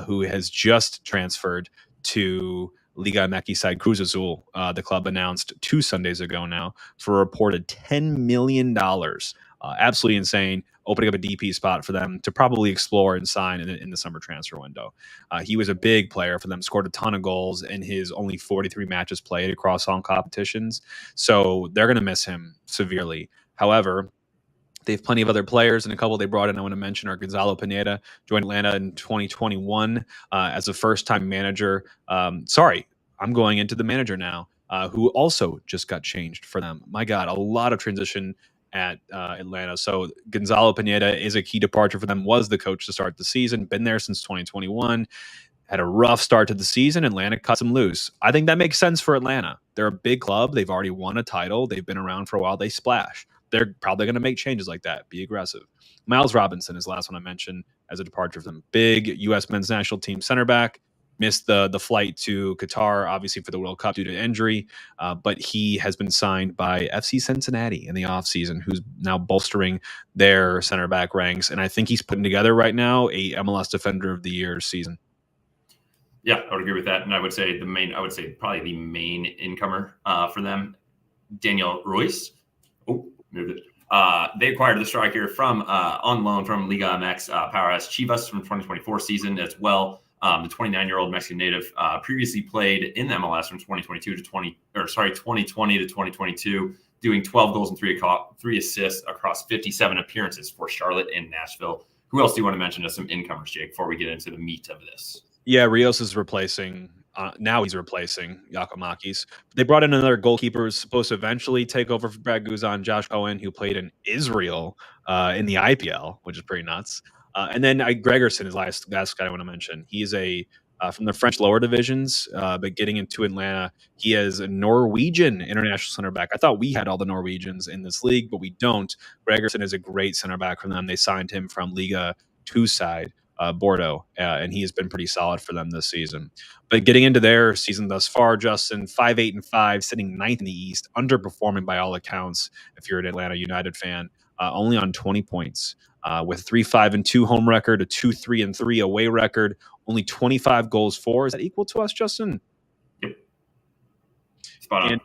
who has just transferred to Liga MX side Cruz Azul. The club announced 2 Sundays ago now for a reported $10 million. Absolutely insane, opening up a DP spot for them to probably explore and sign in the summer transfer window. He was a big player for them, scored a ton of goals in his only 43 matches played across all competitions. So they're going to miss him severely. However, they have plenty of other players, and a couple they brought in I want to mention are Gonzalo Pineda, joined Atlanta in 2021 as a first-time manager. Sorry, I'm going into the manager now, who also just got changed for them. My God, a lot of transition at Atlanta. So Gonzalo Pineda is a key departure for them, was the coach to start the season, been there since 2021. Had a rough start to the season. Atlanta cuts him loose. I think that makes sense for Atlanta. They're a big club. They've already won a title. They've been around for a while. They splash. They're probably going to make changes like that. Be aggressive. Miles Robinson is the last one I mentioned as a departure for them. Big U.S. men's national team center back. Missed the flight to Qatar, obviously, for the World Cup due to injury. But he has been signed by FC Cincinnati in the offseason, who's now bolstering their center back ranks. And I think he's putting together right now a MLS Defender of the Year season. Yeah, I would agree with that. And I would say probably the main incomer for them, Daniel Ruiz. Oh, moved it. They acquired the striker from on loan from Liga MX Powerhouse Chivas from 2024 season as well. The 29-year-old Mexican native previously played in the MLS from 2020 to 2022, doing 12 goals and 3 assists across 57 appearances for Charlotte and Nashville. Who else do you want to mention as some incomers, Jake, before we get into the meat of this? Yeah, Rios is replacing. Now he's replacing Giacomakis. They brought in another goalkeeper who's supposed to eventually take over for Brad Guzan, Josh Cohen, who played in Israel in the IPL, which is pretty nuts. And then Gregerson is the last guy I want to mention. He is from the French lower divisions, but getting into Atlanta, he is a Norwegian international center back. I thought we had all the Norwegians in this league, but we don't. Gregerson is a great center back from them. They signed him from Liga 2 side. Bordeaux, and he has been pretty solid for them this season. But getting into their season thus far, Justin, 5-8-5, sitting 9th in the East, underperforming by all accounts if you're an Atlanta United fan, only on 20 points, with 3-5-2 home record, a 2-3-3 away record, only 25 goals for. Is that equal to us, Justin? Yep. Spot on.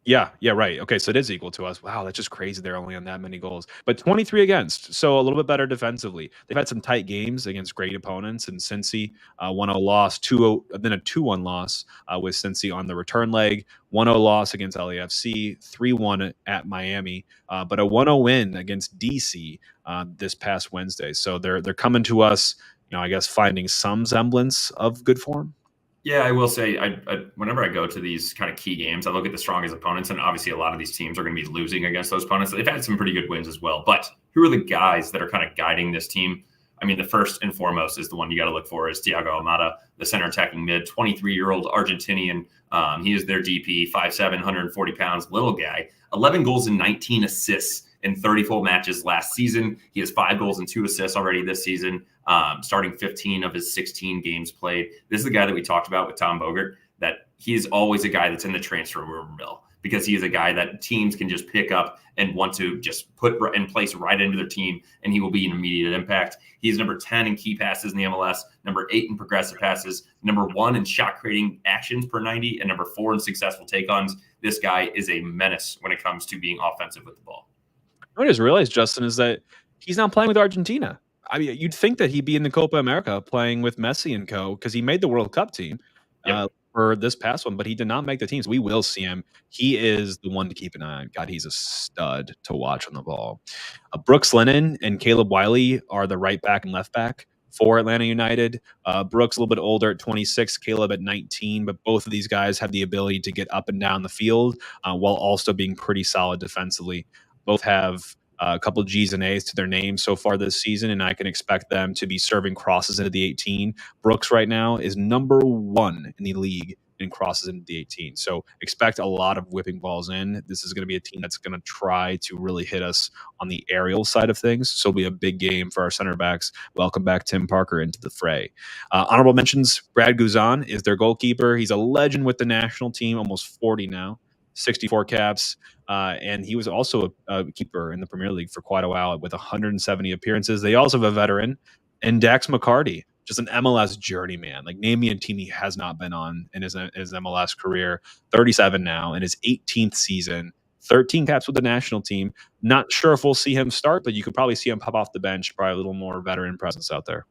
Yeah, right. Okay, so it is equal to us. Wow, that's just crazy. They're only on that many goals. But 23 against, so a little bit better defensively. They've had some tight games against great opponents, and Cincy, 1-0 loss, 2-0, then a 2-1 loss with Cincy on the return leg, 1-0 loss against LAFC, 3-1 at Miami, but a 1-0 win against DC this past Wednesday. So they're coming to us, I guess, finding some semblance of good form. Yeah, I will say, I whenever I go to these kind of key games, I look at the strongest opponents, and obviously a lot of these teams are going to be losing against those opponents. They've had some pretty good wins as well. But who are the guys that are kind of guiding this team? I mean, the first and foremost is the one you got to look for is Thiago Almada, the center attacking mid, 23-year-old Argentinian. He is their DP, 5'7", 140 pounds, little guy, 11 goals and 19 assists in 30 full matches last season. He has 5 goals and 2 assists already this season, starting 15 of his 16 games played. This is the guy that we talked about with Tom Bogert, that he is always a guy that's in the transfer rumor because he is a guy that teams can just pick up and want to just put in place right into their team, and he will be an immediate impact. He's number 10 in key passes in the MLS, number 8 in progressive passes, number 1 in shot creating actions per 90, and number 4 in successful take-ons. This guy is a menace when it comes to being offensive with the ball. What I just realized, Justin, is that he's not playing with Argentina. I mean, you'd think that he'd be in the Copa America playing with Messi and co, because he made the World Cup team for this past one, but he did not make the teams. We will see him. He is the one to keep an eye on. God, he's a stud to watch on the ball. Brooks Lennon and Caleb Wiley are the right back and left back for Atlanta United. Brooks a little bit older at 26, Caleb at 19, but both of these guys have the ability to get up and down the field while also being pretty solid defensively. Both have a couple of G's and A's to their names so far this season, and I can expect them to be serving crosses into the 18. Brooks right now is number 1 in the league in crosses into the 18. So expect a lot of whipping balls in. This is going to be a team that's going to try to really hit us on the aerial side of things. So it'll be a big game for our center backs. Welcome back Tim Parker into the fray. Honorable mentions, Brad Guzan is their goalkeeper. He's a legend with the national team, almost 40 now, 64 caps. And he was also a keeper in the Premier League for quite a while with 170 appearances. They also have a veteran, and Dax McCarty, just an MLS journeyman. Like, name me a team he has not been on in his MLS career. 37 now in his 18th season, 13 caps with the national team. Not sure if we'll see him start, but you could probably see him pop off the bench. Probably a little more veteran presence out there.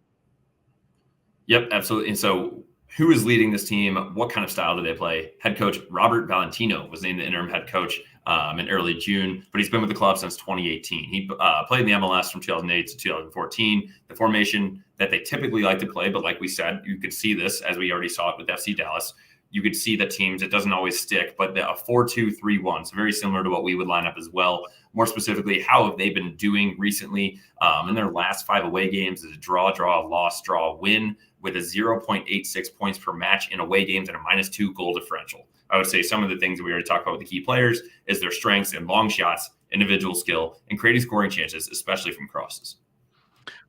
Yep, absolutely. And so, who is leading this team? What kind of style do they play? Head coach Robert Valentino was named the interim head coach in early June, but he's been with the club since 2018. He played in the MLS from 2008 to 2014. The formation that they typically like to play, but like we said, you could see this as we already saw it with FC Dallas. You could see that teams, it doesn't always stick, but a 4-2-3-1, so very similar to what we would line up as well. More specifically, how have they been doing recently in their last 5 away games? Is a draw, loss, draw, win, with a 0.86 points per match in away games and a -2 goal differential. I would say some of the things that we already talked about with the key players is their strengths in long shots, individual skill, and creating scoring chances, especially from crosses.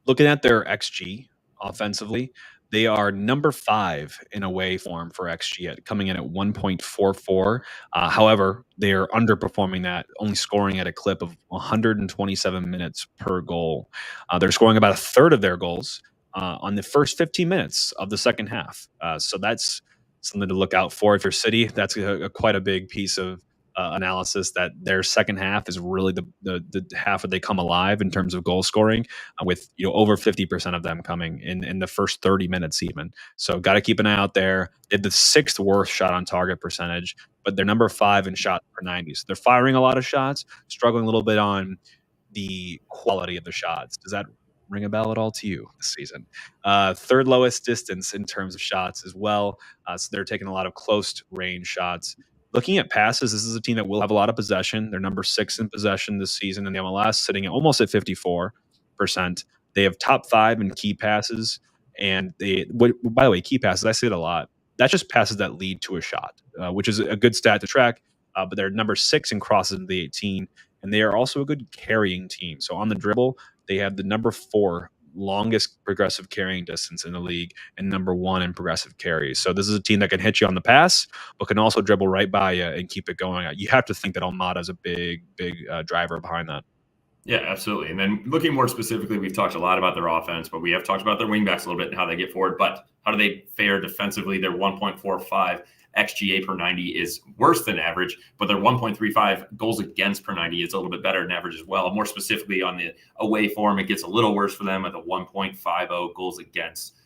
Looking at their XG offensively, they are number 5 in away form for XG, coming in at 1.44. However, they are underperforming that, only scoring at a clip of 127 minutes per goal. They're scoring about a third of their goals on the first 15 minutes of the second half. So that's something to look out for if you're City. That's quite a big piece of analysis, that their second half is really the half where they come alive in terms of goal scoring, with over 50% of them coming in the first 30 minutes even. So got to keep an eye out there. They had the 6th worst shot on target percentage, but they're number 5 in shots per 90. So they're firing a lot of shots, struggling a little bit on the quality of the shots. Does that ring a bell at all to you this season? 3rd lowest distance in terms of shots as well. So they're taking a lot of close range shots. Looking at passes, this is a team that will have a lot of possession. They're number 6 in possession this season in the MLS, sitting at almost at 54%. They have top 5 in key passes. And by the way, key passes, I say it a lot. That's just passes that lead to a shot, which is a good stat to track. But they're number 6 in crosses into the 18. And they are also a good carrying team. So on the dribble, they have the number 4 longest progressive carrying distance in the league and number 1 in progressive carries. So this is a team that can hit you on the pass, but can also dribble right by you and keep it going. You have to think that Almada is a big driver behind that. Yeah, absolutely. And then looking more specifically, we've talked a lot about their offense, but we have talked about their wingbacks a little bit and how they get forward. But how do they fare defensively? Their 1.45 XGA per 90 is worse than average, but their 1.35 goals against per 90 is a little bit better than average as well. More specifically on the away form, it gets a little worse for them at the 1.50 goals against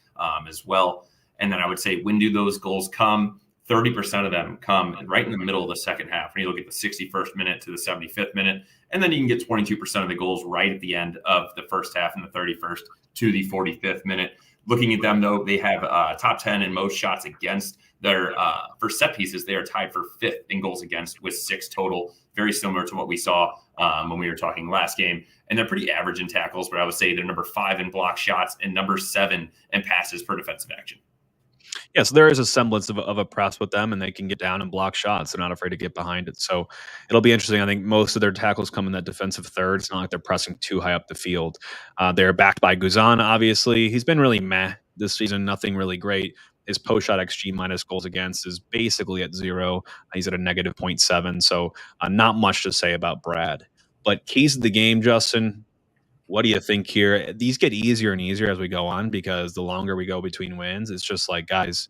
as well. And then I would say, when do those goals come? 30% of them come right in the middle of the second half. When you look at the 61st minute to the 75th minute, and then you can get 22% of the goals right at the end of the first half and the 31st to the 45th minute. Looking at them, though, they have top 10 in most shots against. Their for set pieces, they are tied for 5th in goals against with 6 total, very similar to what we saw when we were talking last game. And they're pretty average in tackles, but I would say they're number 5 in block shots and number 7 in passes per defensive action. Yeah, so there is a semblance of a press with them, and they can get down and block shots. They're not afraid to get behind it. So it'll be interesting. I think most of their tackles come in that defensive third. It's not like they're pressing too high up the field. They're backed by Guzan, obviously. He's been really meh this season, nothing really great. His post shot XG minus goals against is basically at 0. He's at a negative 0.7. So not much to say about Brad. But keys of the game, Justin, what do you think here? These get easier and easier as we go on because the longer we go between wins, it's just like, guys,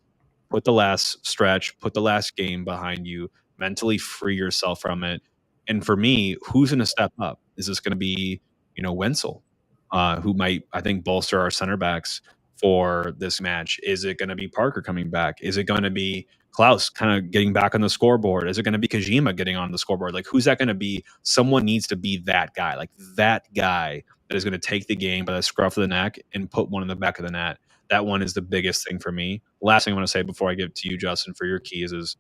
put the last stretch, put the last game behind you, mentally free yourself from it. And for me, who's going to step up? Is this going to be, Wenzel, who might, I think, bolster our center backs for this match? Is it going to be Parker coming back? Is it going to be Klaus kind of getting back on the scoreboard? Is it going to be Kojima getting on the scoreboard? Like, who's that going to be? Someone needs to be that guy, like that guy that is going to take the game by the scruff of the neck and put one in the back of the net. That one is the biggest thing for me. Last thing I want to say before I give it to you, Justin, for your keys is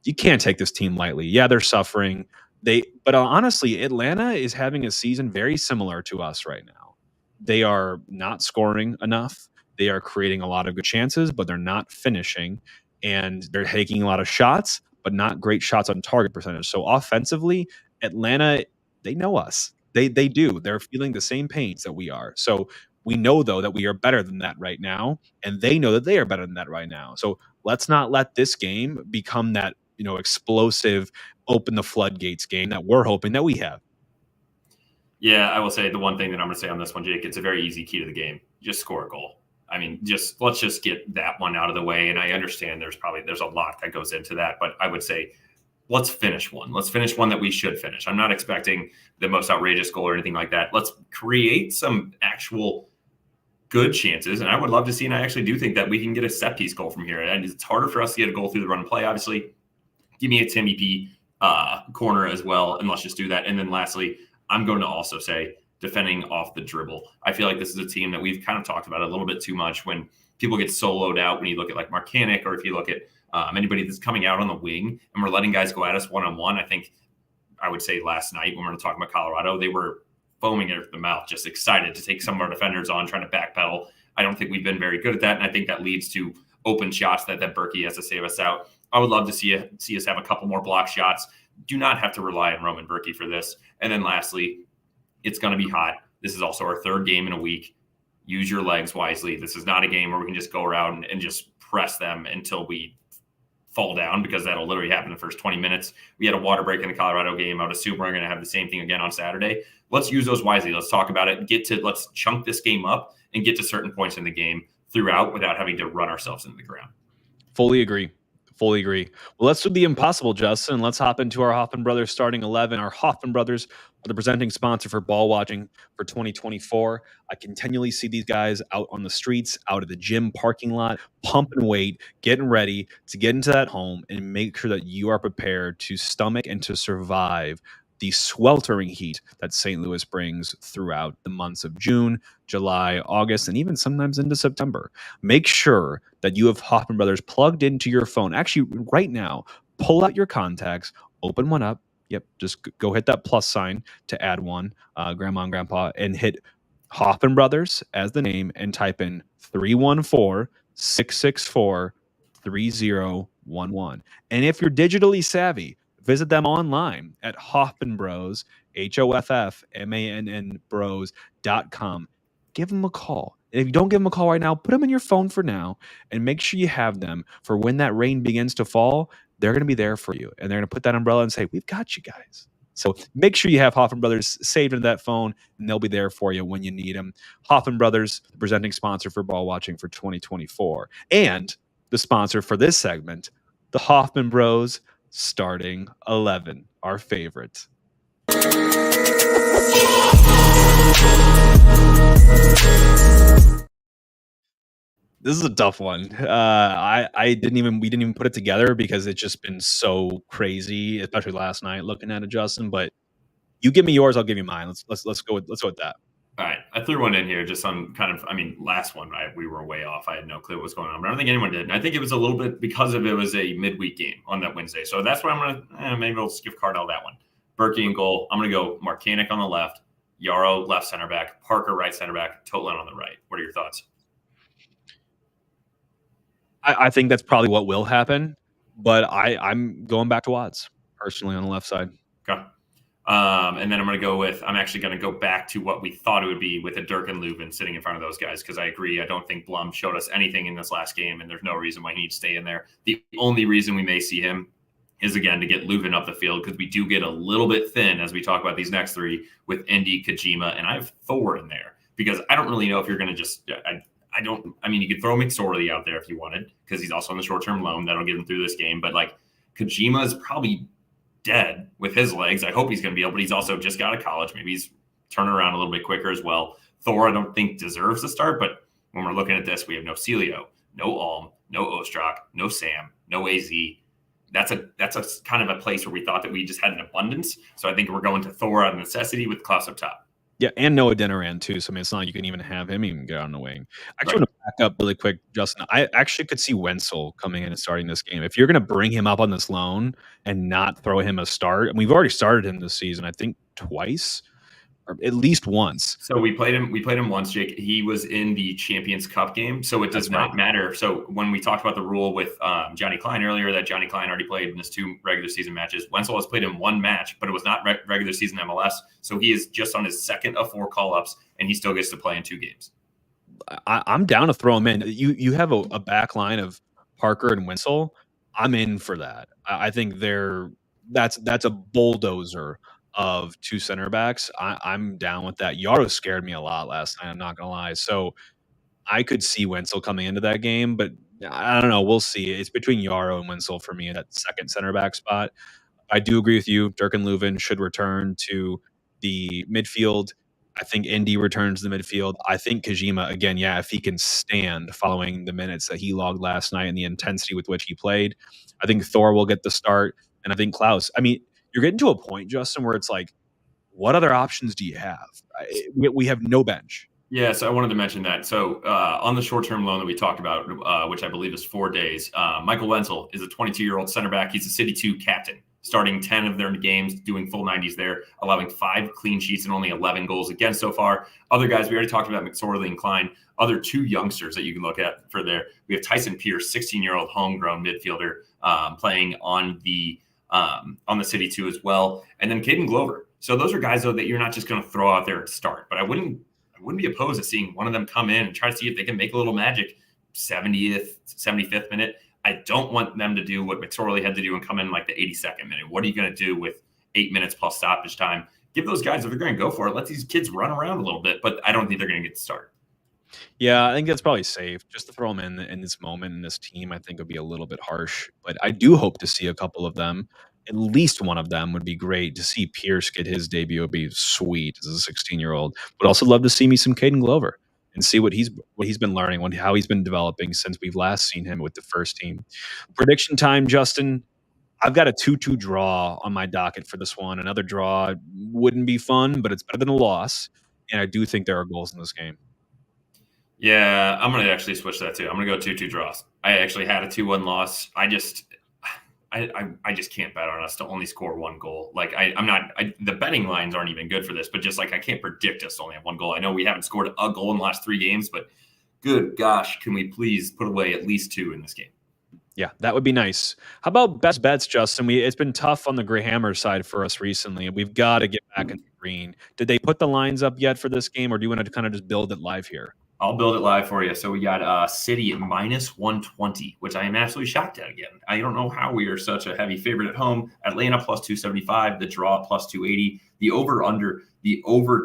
you can't take this team lightly. Yeah, they're suffering. But honestly, Atlanta is having a season very similar to us right now. They are not scoring enough. They are creating a lot of good chances, but they're not finishing. And they're taking a lot of shots, but not great shots on target percentage. So offensively, Atlanta, they know us. They do. They're feeling the same pains that we are. So we know though that we are better than that right now, and they know that they are better than that right now. So let's not let this game become that, explosive open the floodgates game that we're hoping that we have. Yeah, I will say the one thing that I'm going to say on this one, Jake, it's a very easy key to the game. Just score a goal. I mean, let's just get that one out of the way. And I understand there's a lot that goes into that, but I would say let's finish one. Let's finish one that we should finish. I'm not expecting the most outrageous goal or anything like that. Let's create some actual good chances. And I would love to see, and I actually do think that we can get a set piece goal from here. And it's harder for us to get a goal through the run and play, obviously. Give me a Timmy P corner as well, and let's just do that. And then lastly, I'm going to also say defending off the dribble. I feel like this is a team that we've kind of talked about a little bit too much when people get soloed out. When you look at like Marcanic, or if you look at anybody that's coming out on the wing and we're letting guys go at us one-on-one. I think I would say last night when we were talking about Colorado, they were foaming at the mouth, just excited to take some of our defenders on, trying to backpedal. I don't think we've been very good at that. And I think that leads to open shots that Berkey has to save us out. I would love to see us have a couple more block shots. Do not have to rely on Roman Berkey for this. And then lastly, it's going to be hot. This is also our third game in a week. Use your legs wisely. This is not a game where we can just go around and just press them until we fall down, because that'll literally happen in the first 20 minutes. We had a water break in the Colorado game. I would assume we're going to have the same thing again on Saturday. Let's use those wisely. Let's talk about it. Let's chunk this game up and get to certain points in the game throughout without having to run ourselves into the ground. Fully agree. Fully agree. Well, let's do the impossible, Justin. Let's hop into our Hoffman Brothers starting 11. Our Hoffman Brothers are the presenting sponsor for ball watching for 2024. I continually see these guys out on the streets, out of the gym parking lot, pumping weight, getting ready to get into that home and make sure that you are prepared to stomach and to survive the sweltering heat that St. Louis brings throughout the months of June, July, August, and even sometimes into September. Make sure that you have Hoffman Brothers plugged into your phone. Actually, right now, pull out your contacts, open one up. Yep, just go hit that plus sign to add one, grandma and grandpa, and hit Hoffman Brothers as the name and type in 314-664-3011. And if you're digitally savvy, visit them online at Hoffman Bros, HOFFMANN Bros.com. Give them a call. And if you don't give them a call right now, put them in your phone for now and make sure you have them for when that rain begins to fall. They're going to be there for you. And they're going to put that umbrella and say, we've got you guys. So make sure you have Hoffman Brothers saved into that phone, and they'll be there for you when you need them. Hoffman Brothers, the presenting sponsor for ball watching for 2024. And the sponsor for this segment, the Hoffman Bros starting 11, our favorite. This is a tough one. We didn't even put it together because it's just been so crazy, especially last night looking at it, Justin. But you give me yours, I'll give you mine. Let's go with that. All right, I threw one in here just on last one, we were way off. I had no clue what was going on, but I don't think anyone did. And I think it was a little bit because it was a midweek game on that Wednesday. So that's why I'm going to, maybe we'll just give Cardell that one. Berkey in goal. I'm going to go Marcanic on the left, Yarrow left center back, Parker right center back, Totlin on the right. What are your thoughts? I think that's probably what will happen, but I'm going back to Watts personally on the left side. Okay. And then I'm actually going to go back to what we thought it would be with a Dirk and Leuven sitting in front of those guys, because I agree. I don't think Blum showed us anything in this last game, and there's no reason why he needs to stay in there. The only reason we may see him is, again, to get Leuven up the field, because we do get a little bit thin as we talk about these next three with Indy, Kojima, and I have Thor in there, because I don't really know if you're going to just I mean, you could throw McSorley out there if you wanted, because he's also on the short-term loan. That'll get him through this game. But, like, Kojima is probably dead with his legs. I hope he's going to be able, but he's also just got out of college. Maybe he's turning around a little bit quicker as well. Thor, I don't think deserves to start, but when we're looking at this, we have no Celio, no Ulm, no Ostrak, no Sam, no AZ. That's a kind of a place where we thought that we just had an abundance. So I think we're going to Thor out of necessity with Klaus up top. Yeah, and Noah Denoran too. So I mean, it's not like you can even have him even get on the wing. I actually want to back up really quick, Justin. I actually could see Wenzel coming in and starting this game. If you're going to bring him up on this loan and not throw him a start, and we've already started him this season, I think twice or at least once. So we played him once, Jake. He was in the Champions Cup game, so it does not matter. So when we talked about the rule with Johnny Klein earlier, that Johnny Klein already played in his 2 regular season matches, Wenzel has played in 1 match, but it was not regular season MLS. So he is just on his 2nd of 4 call-ups, and he still gets to play in 2 games. I'm down to throw him in. You have a back line of Parker and Wenzel. I'm in for that. I think that's a bulldozer of 2 center backs. I'm down with that. Yaro scared me a lot last night, I'm not gonna lie. So I could see Wenzel coming into that game, but I don't know. We'll see. It's between Yaro and Wenzel for me in that 2nd center back spot. I do agree with you. Dirk and Leuven should return to the midfield. I think Indy returns to the midfield. I think Kojima, again, yeah, if he can stand following the minutes that he logged last night and the intensity with which he played, I think Thor will get the start. And I think Klaus, I mean, you're getting to a point, Justin, where it's like, what other options do you have? We have no bench. Yeah, so I wanted to mention that. So on the short-term loan that we talked about, which I believe is 4 days, Michael Wenzel is a 22-year-old center back. He's a City 2 captain, starting 10 of their games, doing full 90s there, allowing 5 clean sheets and only 11 goals against so far. Other guys, we already talked about McSorley and Klein. Other 2 youngsters that you can look at for there. We have Tyson Pierce, 16-year-old homegrown midfielder, playing on the City 2 as well. And then Caden Glover. So those are guys, though, that you're not just going to throw out there at start. But I wouldn't be opposed to seeing one of them come in and try to see if they can make a little magic 70th, 75th minute. I don't want them to do what McSorley had to do and come in like the 82nd minute. What are you going to do with 8 minutes plus stoppage time? Give those guys, if they're going to go for it, let these kids run around a little bit. But I don't think they're going to get the start. Yeah, I think that's probably safe. Just to throw them in this moment in this team, I think would be a little bit harsh. But I do hope to see a couple of them. At least one of them would be great. To see Pierce get his debut would be sweet as a 16-year-old. But also love to see me some Caden Glover and see what he's been learning, how he's been developing since we've last seen him with the first team. Prediction time, Justin. I've got a 2-2 draw on my docket for this one. Another draw wouldn't be fun, but it's better than a loss. And I do think there are goals in this game. Yeah, I'm going to actually switch that too. I'm going to go 2-2 draws. I actually had a 2-1 loss. I just can't bet on us to only score 1 goal. Like the betting lines aren't even good for this, but just like I can't predict us to only have 1 goal. I know we haven't scored a goal in the last 3 games, but good gosh, can we please put away at least 2 in this game? Yeah, that would be nice. How about best bets, Justin? It's been tough on the Greyhammer side for us recently, and we've got to get back in the green. Did they put the lines up yet for this game, or do you want to kind of just build it live here? I'll build it live for you. So we got City at -120, which I am absolutely shocked at again. I don't know how we are such a heavy favorite at home. Atlanta +275, the draw +280. The over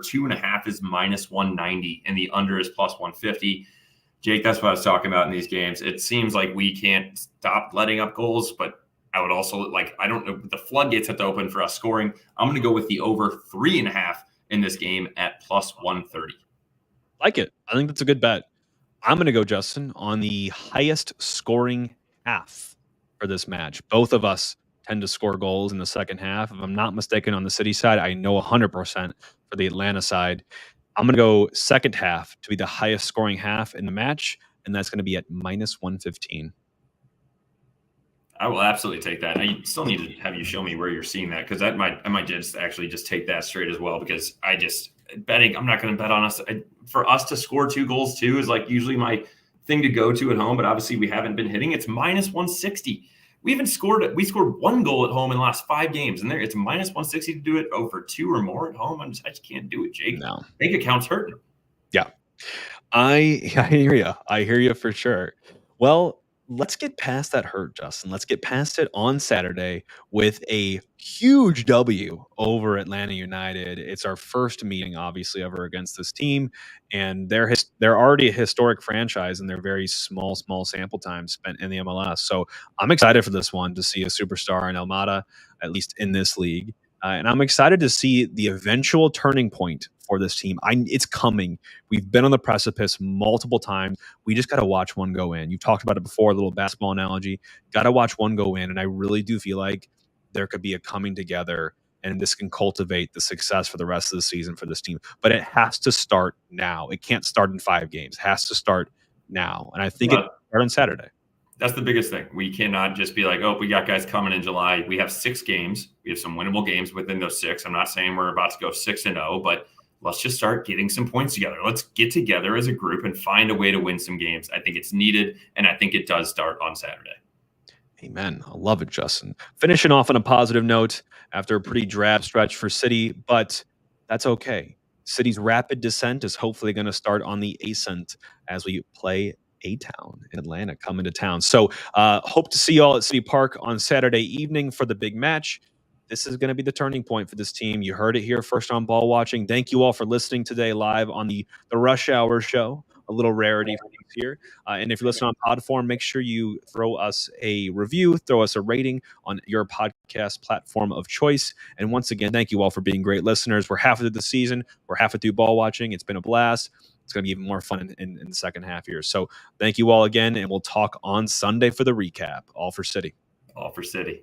2.5 is -190, and the under is +150. Jake, that's what I was talking about in these games. It seems like we can't stop letting up goals, but I would also I don't know, the floodgates have to open for us scoring. I'm going to go with the over 3.5 in this game at +130. Like it. I think that's a good bet. I'm going to go, Justin, on the highest scoring half for this match. Both of us tend to score goals in the second half. If I'm not mistaken, on the City side, I know 100% for the Atlanta side. I'm going to go second half to be the highest scoring half in the match, and that's going to be at -115. I will absolutely take that. I still need to have you show me where you're seeing that, because I might just actually just take that straight as well, because I'm not going to bet on us. For us to score 2 goals too is like usually my thing to go to at home, but obviously we haven't been hitting. It's minus 160. We scored 1 goal at home in the last 5 games, and it's minus 160 to do it over 2 or more at home. I just can't do it, Jake. No. Bank account's hurting. Yeah. I hear you. I hear you for sure. Well, let's get past that hurt, Justin. Let's get past it on Saturday with a huge W over Atlanta United. It's our first meeting, obviously, ever against this team, and they're already a historic franchise, and they're very small sample time spent in the MLS. So I'm excited for this one to see a superstar in Almada, at least in this league. And I'm excited to see the eventual turning point for this team. It's coming. We've been on the precipice multiple times. We just got to watch one go in. You've talked about it before, a little basketball analogy. Got to watch one go in. And I really do feel like there could be a coming together, and this can cultivate the success for the rest of the season for this team. But it has to start now. It can't start in 5 games. It has to start now. And I think it starts on Saturday. That's the biggest thing. We cannot just be like, oh, we got guys coming in July. We have 6 games. We have some winnable games within those 6. I'm not saying we're about to go 6-0, but let's just start getting some points together. Let's get together as a group and find a way to win some games. I think it's needed, and I think it does start on Saturday. Amen. I love it, Justin. Finishing off on a positive note after a pretty drab stretch for City, but that's okay. City's rapid descent is hopefully going to start on the ascent as we play A-Town in Atlanta coming to town. So hope to see you all at City Park on Saturday evening for the big match. This is going to be the turning point for this team. You heard it here first on Ball Watching. Thank you all for listening today live on the Rush Hour show. A little rarity for things here. And if you're listening on Podform, make sure you throw us a review, throw us a rating on your podcast platform of choice. And once again, thank you all for being great listeners. We're halfway through the season. We're halfway through Ball Watching. It's been a blast. It's going to be even more fun in the second half here. So thank you all again, and we'll talk on Sunday for the recap. All for City. All for City.